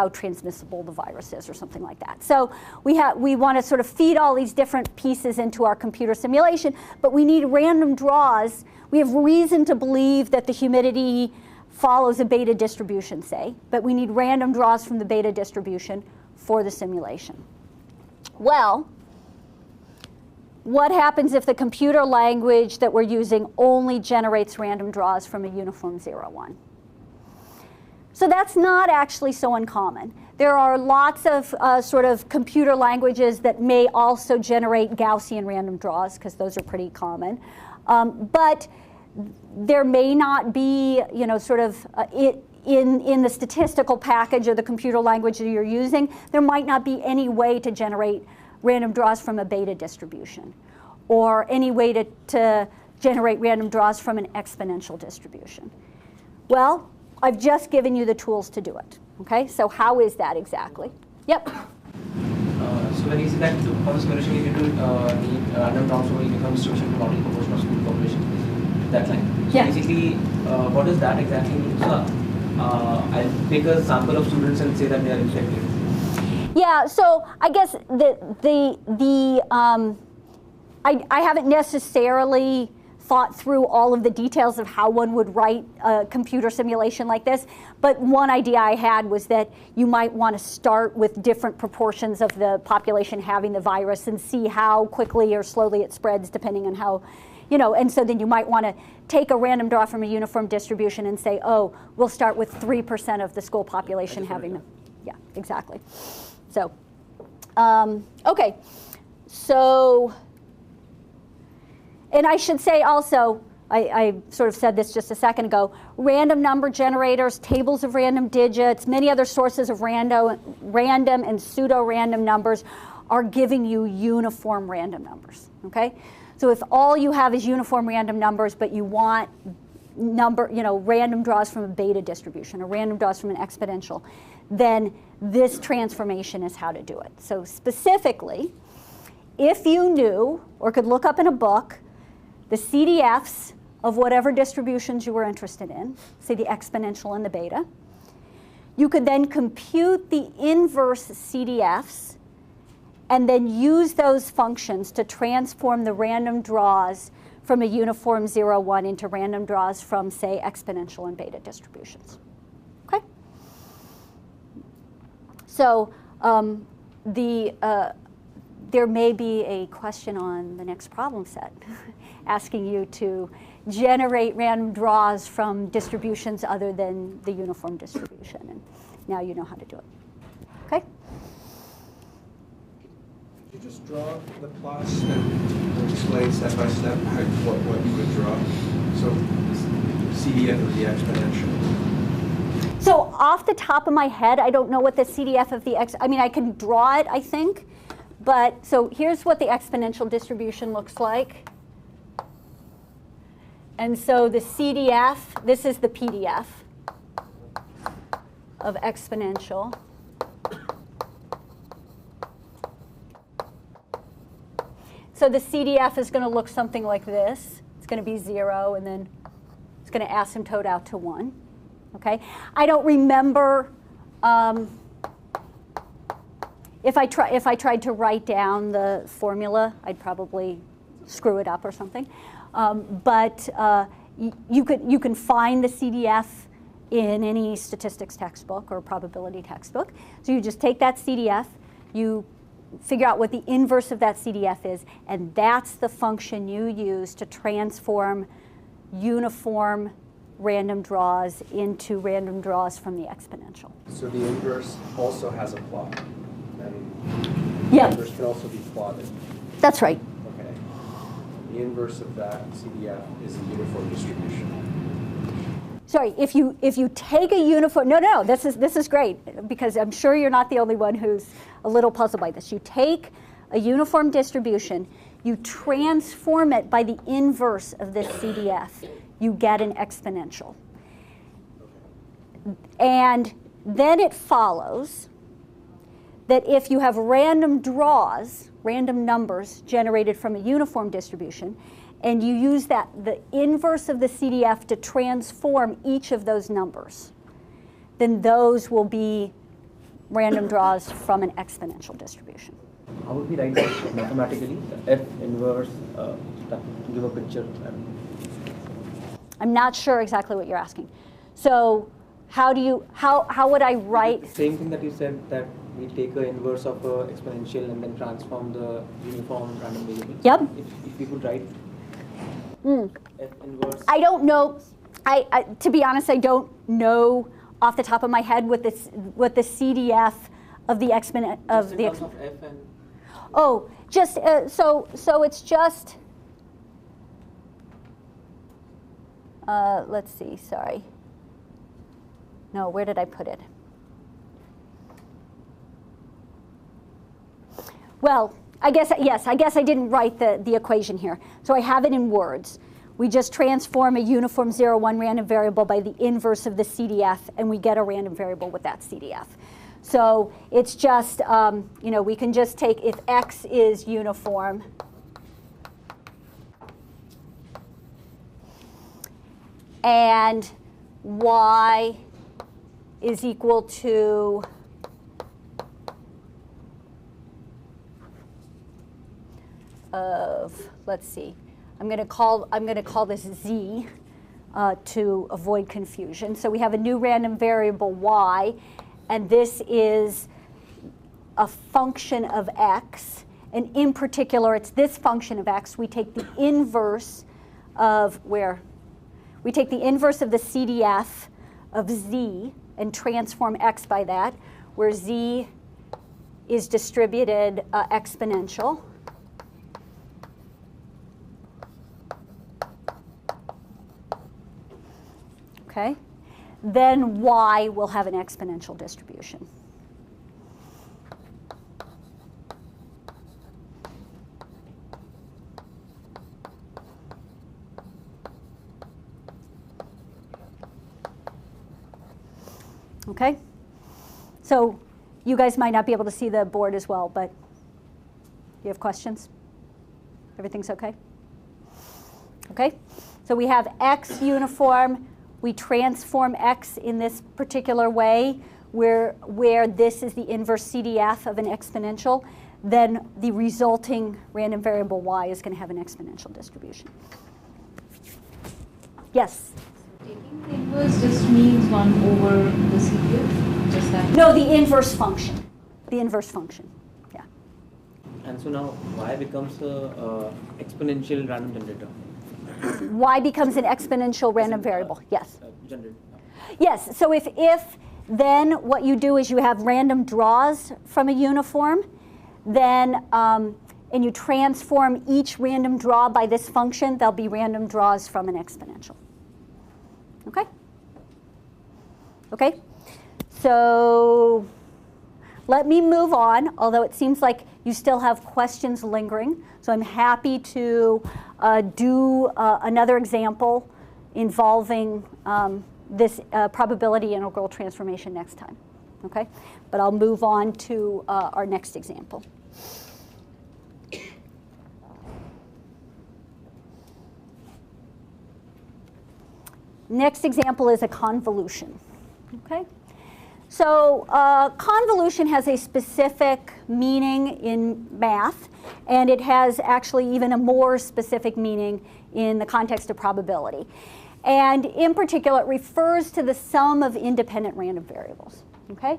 transmissible the virus is or something like that. So we want to sort of feed all these different pieces into our computer simulation, but we need random draws. We have reason to believe that the humidity follows a beta distribution, say, but we need random draws from the beta distribution for the simulation. Well, what happens if the computer language that we're using only generates random draws from a uniform 0, 1? So that's not actually so uncommon. There are lots of sort of computer languages that may also generate Gaussian random draws, because those are pretty common. But there may not be, sort of in the statistical package of the computer language that you're using, there might not be any way to generate random draws from a beta distribution, or any way to generate random draws from an exponential distribution. Well, I've just given you the tools to do it. Okay, so how is that exactly? Yep.
So when you say that to perform simulation, you need to need random draws from a uniform distribution to model proportion of school population. That line. So
yeah.
Basically, what does that exactly mean? So I'll take a sample of students and say that they are infected.
Yeah. So I guess I haven't necessarily thought through all of the details of how one would write a computer simulation like this, but one idea I had was that you might want to start with different proportions of the population having the virus and see how quickly or slowly it spreads depending on how, and so then you might want to take a random draw from a uniform distribution and say, oh, we'll start with 3% of the school population having them. Yeah, exactly. So, okay, so, and I should say also, I sort of said this just a second ago, random number generators, tables of random digits, many other sources of random and pseudo-random numbers are giving you uniform random numbers, okay? So if all you have is uniform random numbers, but you want random draws from a beta distribution or random draws from an exponential, then this transformation is how to do it. So specifically, if you knew or could look up in a book the CDFs of whatever distributions you were interested in, say the exponential and the beta, you could then compute the inverse CDFs and then use those functions to transform the random draws from a uniform 0, 1 into random draws from, say, exponential and beta distributions. Okay? So there may be a question on the next problem set asking you to generate random draws from distributions other than the uniform distribution. And now you know how to do it. Okay?
You just draw the plots and explain step by step what you would draw. So CDF of the exponential.
So off the top of my head, I don't know what the CDF of the I mean, I can draw it, I think. But so here's what the exponential distribution looks like. And so the CDF, this is the PDF of exponential. So the CDF is going to look something like this. It's going to be 0, and then it's going to asymptote out to 1. Okay? I don't remember if I tried to write down the formula, I'd probably screw it up or something. But you can find the CDF in any statistics textbook or probability textbook. So you just take that CDF, you figure out what the inverse of that CDF is, and that's the function you use to transform uniform random draws into random draws from the exponential.
So the inverse also has a plot, and
Yeah.
the inverse can also be plotted.
That's right.
Okay. The inverse of that CDF is a uniform distribution.
Sorry, if you take a uniform, no, this is great, because I'm sure you're not the only one who's a little puzzled by this. You take a uniform distribution, you transform it by the inverse of this CDF, you get an exponential. And then it follows that if you have random draws, random numbers generated from a uniform distribution, and you use the inverse of the CDF to transform each of those numbers, then those will be random draws from an exponential distribution.
How would we write that mathematically? The F inverse, to give a picture.
I'm not sure exactly what you're asking. So how would I write?
Same thing that you said, that we take the inverse of a exponential and then transform the uniform random variable.
Yep.
If we could write F inverse.
I don't know. To be honest, I don't know off the top of my head what the CDF of the exponent of
Just
the.
in terms of F and.
Oh, just so it's just. Let's see. Sorry. No, where did I put it? Well, I guess I didn't write the equation here. So I have it in words. We just transform a uniform 0, 1 random variable by the inverse of the CDF, and we get a random variable with that CDF. So it's just, we can just take, if X is uniform, and Y is equal to let's see, I'm going to call this Z to avoid confusion. So we have a new random variable Y, and this is a function of X, and in particular it's this function of X. We take the inverse of we take the inverse of the CDF of Z and transform X by that, where Z is distributed exponential. Okay, then Y will have an exponential distribution. Okay, so you guys might not be able to see the board as well, but you have questions? Everything's okay? Okay, so we have X uniform. We transform X in this particular way, where this is the inverse CDF of an exponential, then the resulting random variable Y is going to have an exponential distribution. Yes?
Taking the inverse just means 1 over the CDF? Just that?
No, the inverse function. The inverse function, yeah.
And so now Y becomes a exponential random generator.
Y becomes an exponential random variable, yes.
Generator.
Yes, so if then what you do is you have random draws from a uniform, then and you transform each random draw by this function, there'll be random draws from an exponential. Okay? Okay? So let me move on, although it seems like you still have questions lingering. So I'm happy to do another example involving this probability integral transformation next time. Okay? But I'll move on to our next example. Next example is a convolution. Okay? So convolution has a specific meaning in math, and it has actually even a more specific meaning in the context of probability. And in particular, it refers to the sum of independent random variables. Okay?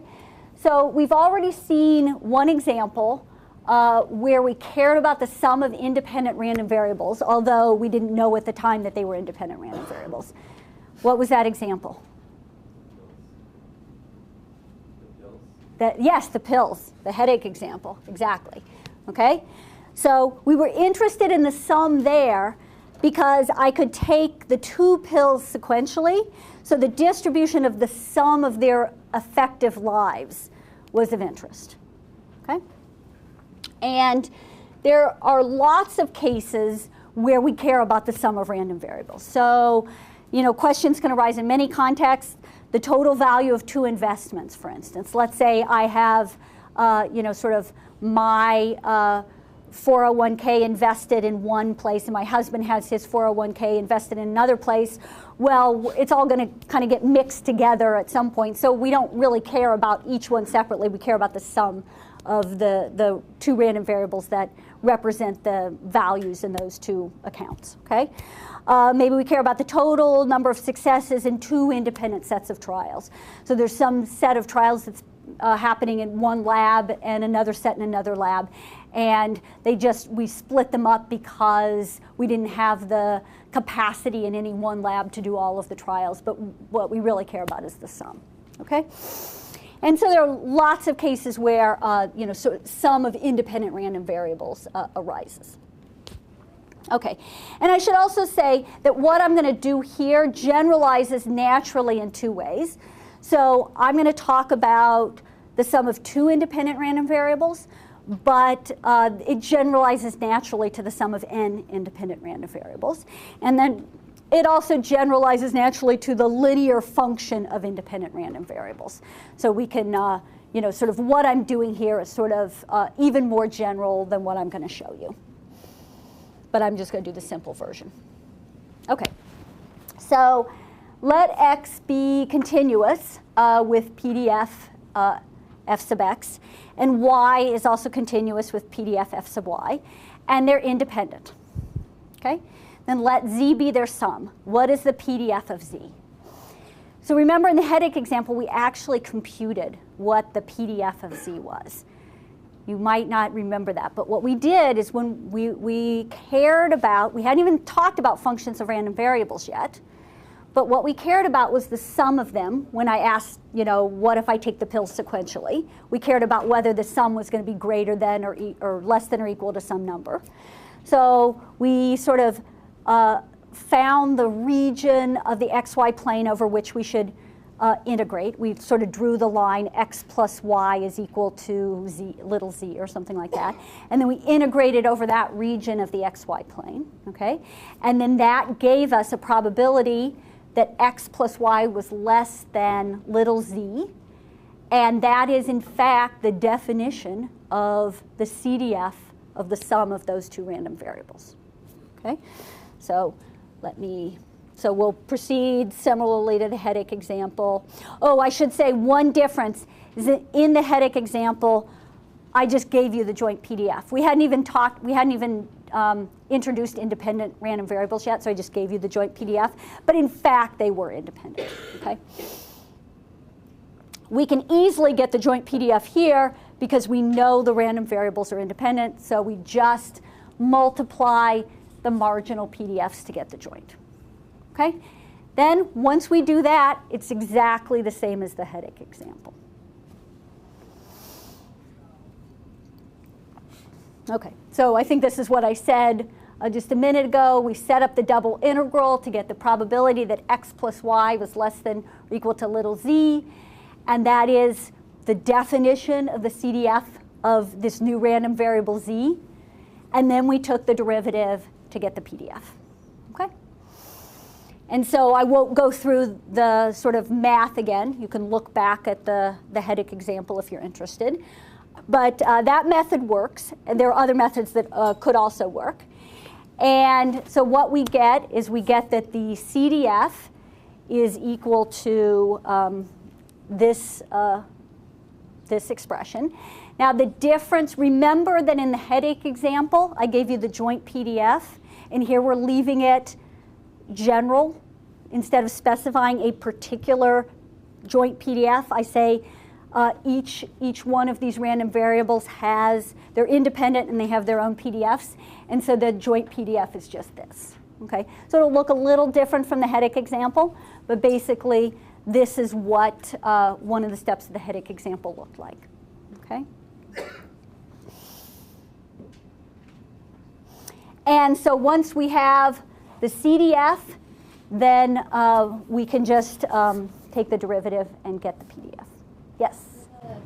So we've already seen one example where we cared about the sum of independent random variables, although we didn't know at the time that they were independent random variables. What was that example? Yes, the pills, the headache example, exactly. Okay? So we were interested in the sum there because I could take the two pills sequentially, so the distribution of the sum of their effective lives was of interest. Okay? And there are lots of cases where we care about the sum of random variables. So, you know, questions can arise in many contexts. The total value of two investments, for instance. Let's say I have, you know, sort of my 401k invested in one place and my husband has his 401k invested in another place. Well, it's all going to kind of get mixed together at some point. So we don't really care about each one separately. We care about the sum of the two random variables that represent the values in those two accounts. Okay? Maybe we care about the total number of successes in two independent sets of trials. So there's some set of trials that's happening in one lab and another set in another lab. And we split them up because we didn't have the capacity in any one lab to do all of the trials. But what we really care about is the sum. Okay? And so there are lots of cases where you know, so sum of independent random variables arises. Okay, and I should also say that what I'm going to do here generalizes naturally in two ways. So I'm going to talk about the sum of two independent random variables, but it generalizes naturally to the sum of n independent random variables. And then it also generalizes naturally to the linear function of independent random variables. So we can, you know, sort of what I'm doing here is sort of even more general than what I'm going to show you. But I'm just going to do the simple version. Okay, so let x be continuous with PDF f sub x, and y is also continuous with PDF f sub y, and they're independent. Okay, then let z be their sum. What is the PDF of z? So remember in the headache example, we actually computed what the PDF of z was. You might not remember that, but what we did is when we cared about, we hadn't even talked about functions of random variables yet, but what we cared about was the sum of them. When I asked, you know, what if I take the pills sequentially? We cared about whether the sum was going to be greater than or less than or equal to some number. So we sort of found the region of the xy plane over which we should integrate. We sort of drew the line x plus y is equal to z, little z or something like that. And then we integrated over that region of the xy plane. Okay? And then that gave us a probability that x plus y was less than little z. And that is, in fact, the definition of the CDF of the sum of those two random variables. Okay? So so we'll proceed similarly to the headache example. Oh, I should say one difference is that in the headache example, I just gave you the joint PDF. We hadn't even introduced independent random variables yet, so I just gave you the joint PDF. But in fact, they were independent. Okay? We can easily get the joint PDF here because we know the random variables are independent, so we just multiply the marginal PDFs to get the joint. Okay? Then, once we do that, it's exactly the same as the headache example. Okay, so I think this is what I said just a minute ago. We set up the double integral to get the probability that x plus y was less than or equal to little z, and that is the definition of the CDF of this new random variable z, and then we took the derivative to get the PDF. Okay? And so I won't go through the sort of math again. You can look back at the headache example if you're interested. But that method works, and there are other methods that could also work. And so what we get is we get that the CDF is equal to this expression. Now the difference, remember that in the headache example, I gave you the joint PDF, and here we're leaving it general. Instead of specifying a particular joint PDF, I say each one of these random variables they're independent and they have their own PDFs, and so the joint PDF is just this. Okay, so it'll look a little different from the headache example, but basically this is what one of the steps of the headache example looked like. Okay. And so once we have the CDF, then we can just take the derivative and get the PDF. Yes?
For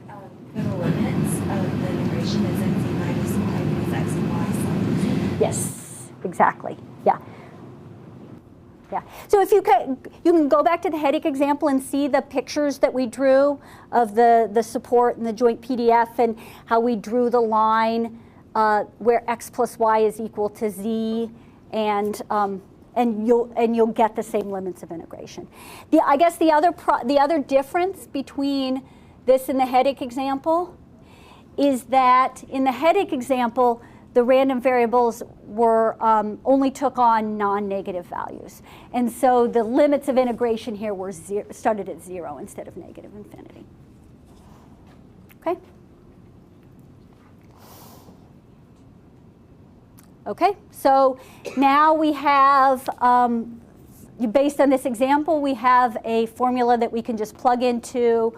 the limits of the integration is x minus y minus x and y.
Yes, exactly. Yeah. Yeah. So if you can go back to the headache example and see the pictures that we drew of the support and the joint PDF and how we drew the line where x plus y is equal to z, and you'll get the same limits of integration. I guess the other difference between this and the headache example is that in the headache example, the random variables were only took on non-negative values. And so the limits of integration here were started at 0 instead of negative infinity. Okay? Okay, so now we have, based on this example, we have a formula that we can just plug into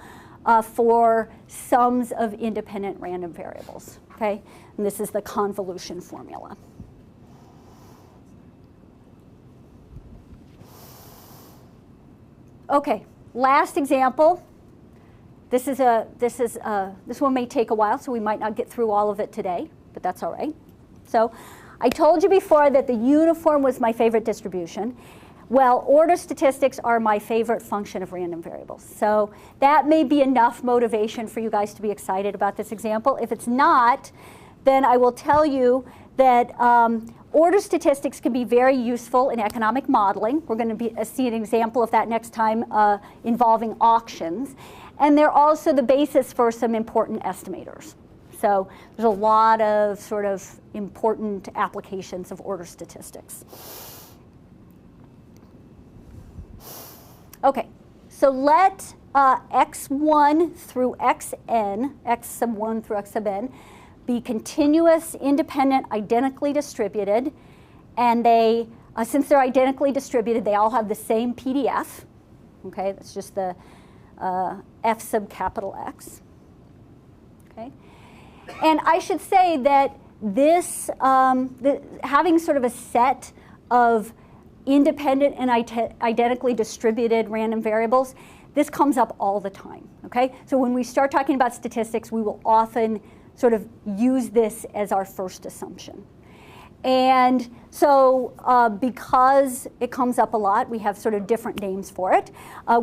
for sums of independent random variables. Okay, and this is the convolution formula. Okay, last example. This one may take a while, so we might not get through all of it today, but that's all right. So I told you before that the uniform was my favorite distribution. Well, order statistics are my favorite function of random variables. So that may be enough motivation for you guys to be excited about this example. If it's not, then I will tell you that order statistics can be very useful in economic modeling. We're going to see an example of that next time involving auctions. And they're also the basis for some important estimators. So there's a lot of sort of important applications of order statistics. Okay, so let x1 through xn, x sub 1 through x sub n, be continuous, independent, identically distributed, and they, since they're identically distributed, they all have the same PDF. Okay, that's just the f sub capital X. Okay, and I should say that this, having sort of a set of independent and identically distributed random variables, this comes up all the time, okay? So when we start talking about statistics, we will often sort of use this as our first assumption. And so because it comes up a lot, we have sort of different names for it.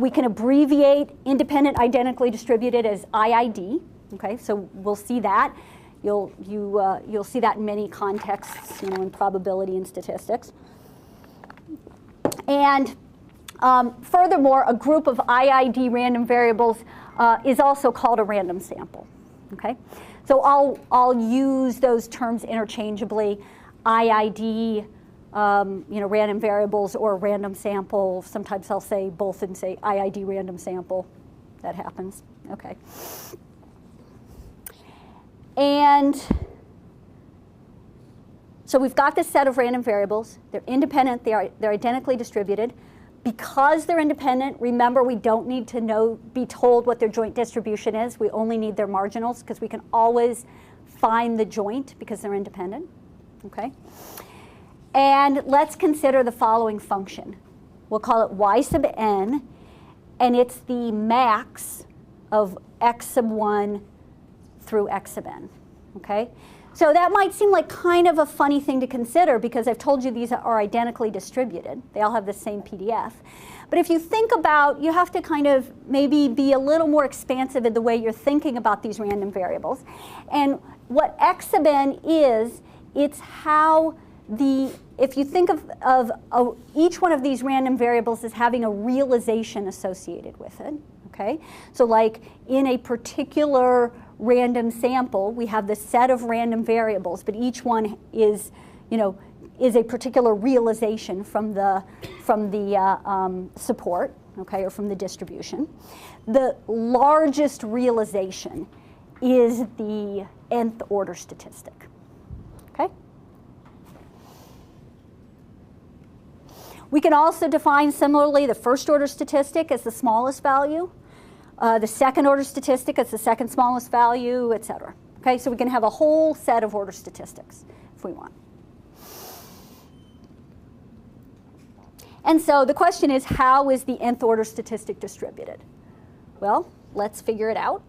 We can abbreviate independent identically distributed as IID, okay? So we'll see that. You'll see that in many contexts, you know, in probability and statistics. And furthermore, a group of IID random variables is also called a random sample. Okay, so I'll use those terms interchangeably. IID, random variables, or random sample. Sometimes I'll say both and say IID random sample. That happens. Okay. And so we've got this set of random variables. They're independent. They're identically distributed. Because they're independent, remember we don't need to be told what their joint distribution is. We only need their marginals because we can always find the joint because they're independent. Okay. And let's consider the following function. We'll call it y sub n, and it's the max of x sub 1 through x sub n. Okay. So that might seem like kind of a funny thing to consider because I've told you these are identically distributed. They all have the same PDF. But if you think about, you have to kind of maybe be a little more expansive in the way you're thinking about these random variables. And what x sub n is, it's how the if you think of each one of these random variables as having a realization associated with it, okay? So like in a particular random sample, we have the set of random variables, but each one is, is a particular realization from the support, okay, or from the distribution. The largest realization is the nth order statistic, okay? We can also define similarly the first order statistic as the smallest value, the second order statistic as the second smallest value, et cetera. Okay, so we can have a whole set of order statistics if we want. And so the question is, how is the nth order statistic distributed? Well, let's figure it out.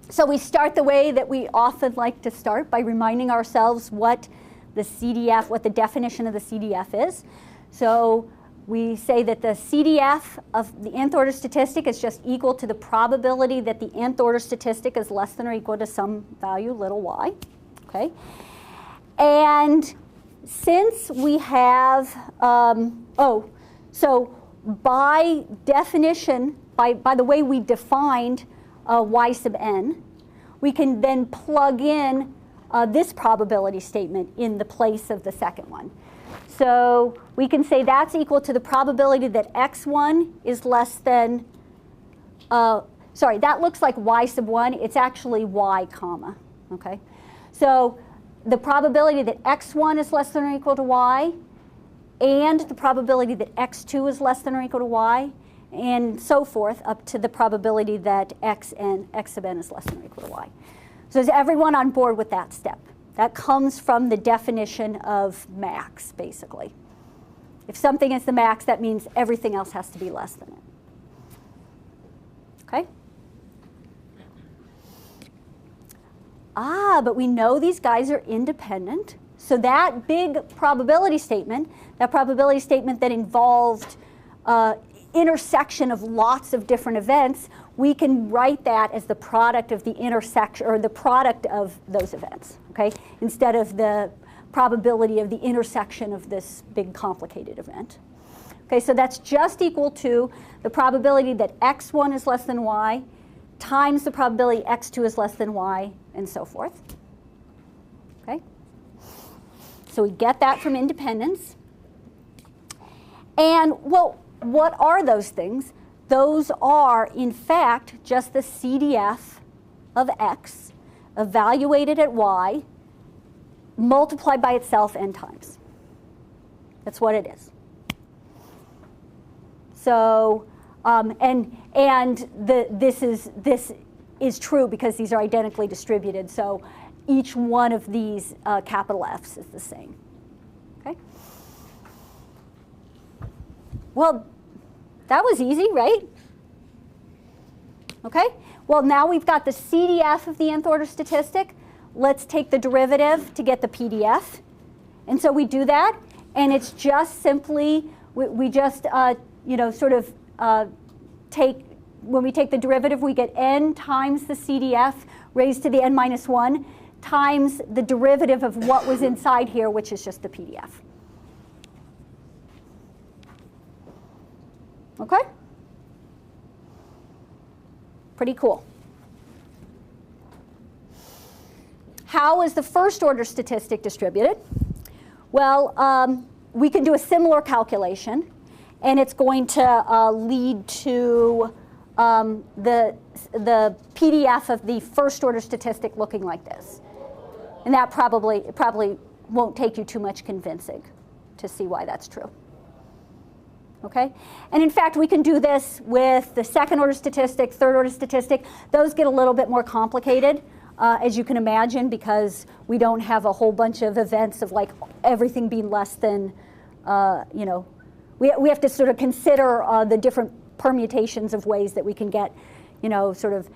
So we start the way that we often like to start, by reminding ourselves what the CDF, what the definition of the CDF is. So we say that the CDF of the nth order statistic is just equal to the probability that the nth order statistic is less than or equal to some value, little y, okay? And since we have, so by definition, by the way we defined y sub n, we can then plug in this probability statement in the place of the second one. So we can say that's equal to the probability that x1 is less than, sorry, that looks like y sub 1. It's actually y comma, okay? So the probability that x1 is less than or equal to y, and the probability that x2 is less than or equal to y, and so forth, up to the probability that x sub n is less than or equal to y. So is everyone on board with that step? That comes from the definition of max, basically. If something is the max, that means everything else has to be less than it. Okay? But we know these guys are independent. So that big probability statement, that involved intersection of lots of different events, we can write that as the product of the intersection, or the product of those events, okay? Instead of the probability of the intersection of this big complicated event. Okay, so that's just equal to the probability that x1 is less than y times the probability x2 is less than y, and so forth. Okay? So we get that from independence. And, well, what are those things? Those are, in fact, just the CDF of x evaluated at y multiplied by itself n times. That's what it is. So, this is true because these are identically distributed. So each one of these capital F's is the same. Okay. Well, that was easy, right? Okay. Well, now we've got the CDF of the nth order statistic. Let's take the derivative to get the PDF. And so we do that, and it's just simply, we just, when we take the derivative, we get n times the CDF raised to the n minus 1 times the derivative of what was inside here, which is just the PDF. Okay? Pretty cool. How is the first order statistic distributed? Well, we can do a similar calculation, and it's going to lead to the PDF of the first order statistic looking like this. And that probably won't take you too much convincing to see why that's true. Okay? And in fact, we can do this with the second order statistic, third order statistic. Those get a little bit more complicated, as you can imagine, because we don't have a whole bunch of events of like everything being less than, we have to sort of consider the different permutations of ways that we can get, sort of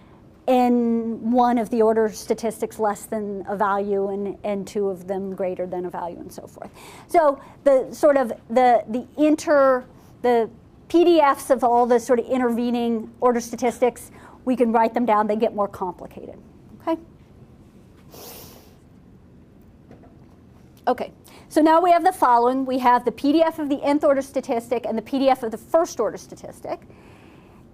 n1 of the order statistics less than a value and n2 of them greater than a value and so forth. So the sort of the PDFs of all the sort of intervening order statistics, we can write them down. They get more complicated. Okay. Okay, so now we have the following. We have the PDF of the nth order statistic and the PDF of the first order statistic.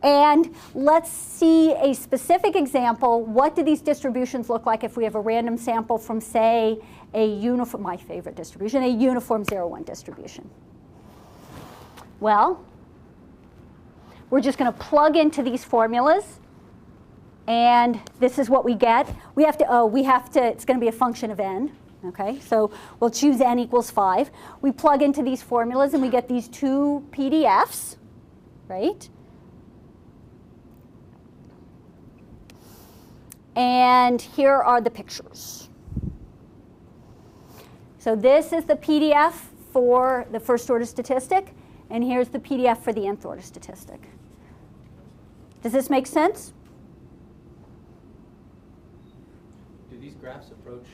And let's see a specific example. What do these distributions look like if we have a random sample from, say, a uniform, my favorite distribution, a uniform 0-1 distribution? Well, we're just going to plug into these formulas. And this is what we get. We have to, it's going to be a function of n. Okay, so we'll choose n equals 5. We plug into these formulas and we get these two PDFs, right? And here are the pictures. So this is the PDF for the first order statistic, and here's the PDF for the nth order statistic. Does this make sense?
Do these graphs approach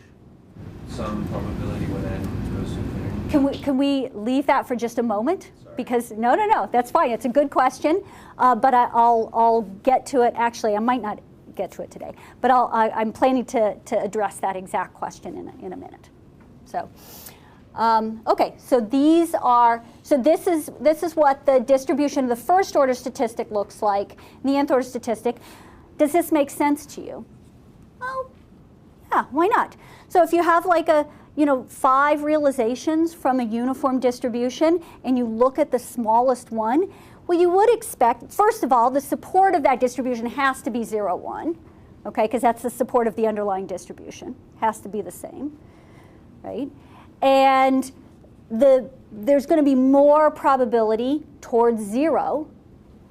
some probability when n goes to infinity?
Can we leave that for just a moment?
Sorry.
Because no, that's fine. It's a good question, but I'll get to it. Actually, I might not get to it today, but I'm planning to address that exact question in a minute. So, okay, so this is what the distribution of the first order statistic looks like, and the nth order statistic. Does this make sense to you? Oh, yeah, why not? So if you have like 5 realizations from a uniform distribution, and you look at the smallest one, well, you would expect, first of all, the support of that distribution has to be 0, 1, okay, because that's the support of the underlying distribution. Has to be the same, right? And there's going to be more probability towards 0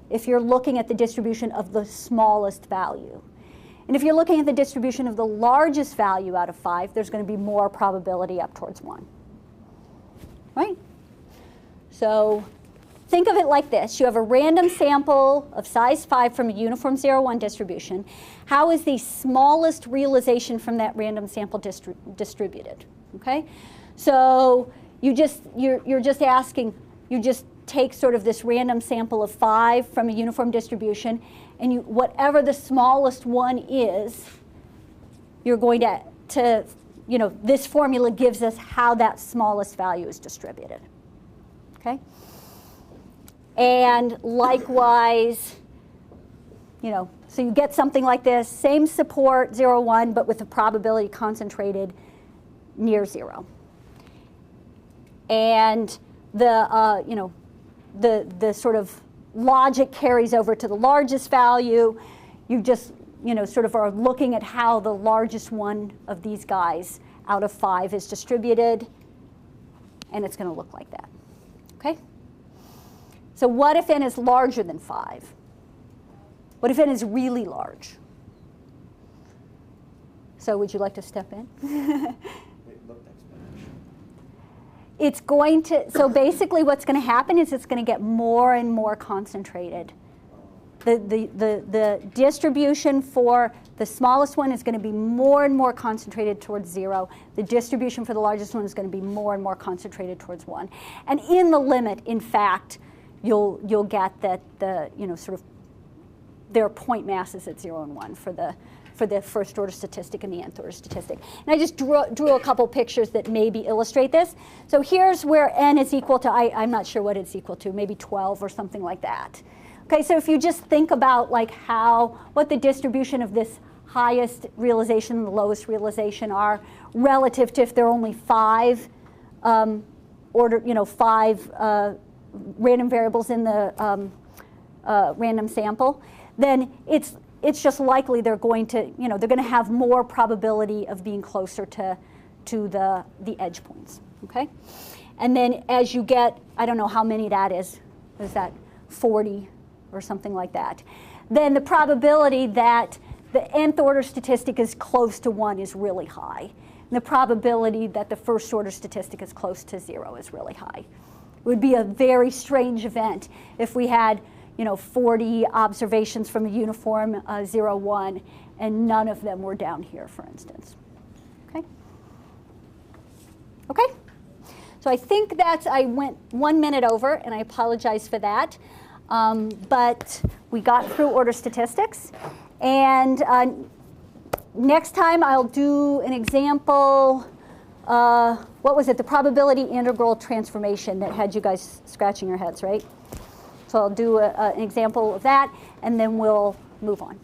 if you're looking at the distribution of the smallest value. And if you're looking at the distribution of the largest value out of 5, there's going to be more probability up towards 1, right? So think of it like this. You have a random sample of size 5 from a uniform 0-1 distribution. How is the smallest realization from that random sample distributed? Okay? So you're just asking, you just take sort of this random sample of 5 from a uniform distribution, and whatever the smallest one is, you're going to this formula gives us how that smallest value is distributed. Okay? And likewise, so you get something like this, same support, 0, 1, but with the probability concentrated near 0. And the sort of logic carries over to the largest value. You just, sort of are looking at how the largest one of these guys out of 5 is distributed, and it's going to look like that. Okay? So what if n is larger than 5? What if n is really large? So would you like to step in?
It looked exponential.
It's going to, so basically what's going to happen is it's going to get more and more concentrated. The distribution for the smallest one is going to be more and more concentrated towards 0. The distribution for the largest one is going to be more and more concentrated towards 1. And in the limit, in fact, you'll get that sort of their point masses at 0 and 1 for the first order statistic and the nth order statistic. And I just drew a couple pictures that maybe illustrate this. So here's where n is equal to, I'm not sure what it's equal to, maybe 12 or something like that. Okay, so if you just think about like what the distribution of this highest realization and the lowest realization are relative to if there are only 5 random variables in the random sample, then it's just likely they're going to have more probability of being closer to the edge points. Okay, and then as you get, I don't know how many that is that 40 or something like that, then the probability that the nth order statistic is close to 1 is really high. And the probability that the first order statistic is close to 0 is really high. It would be a very strange event if we had 40 observations from a uniform 0-1 and none of them were down here, for instance. Okay? Okay? So I think I went 1 minute over, and I apologize for that. But we got through order statistics. And next time I'll do an example what was it? The probability integral transformation that had you guys scratching your heads, right? So I'll do an example of that, and then we'll move on.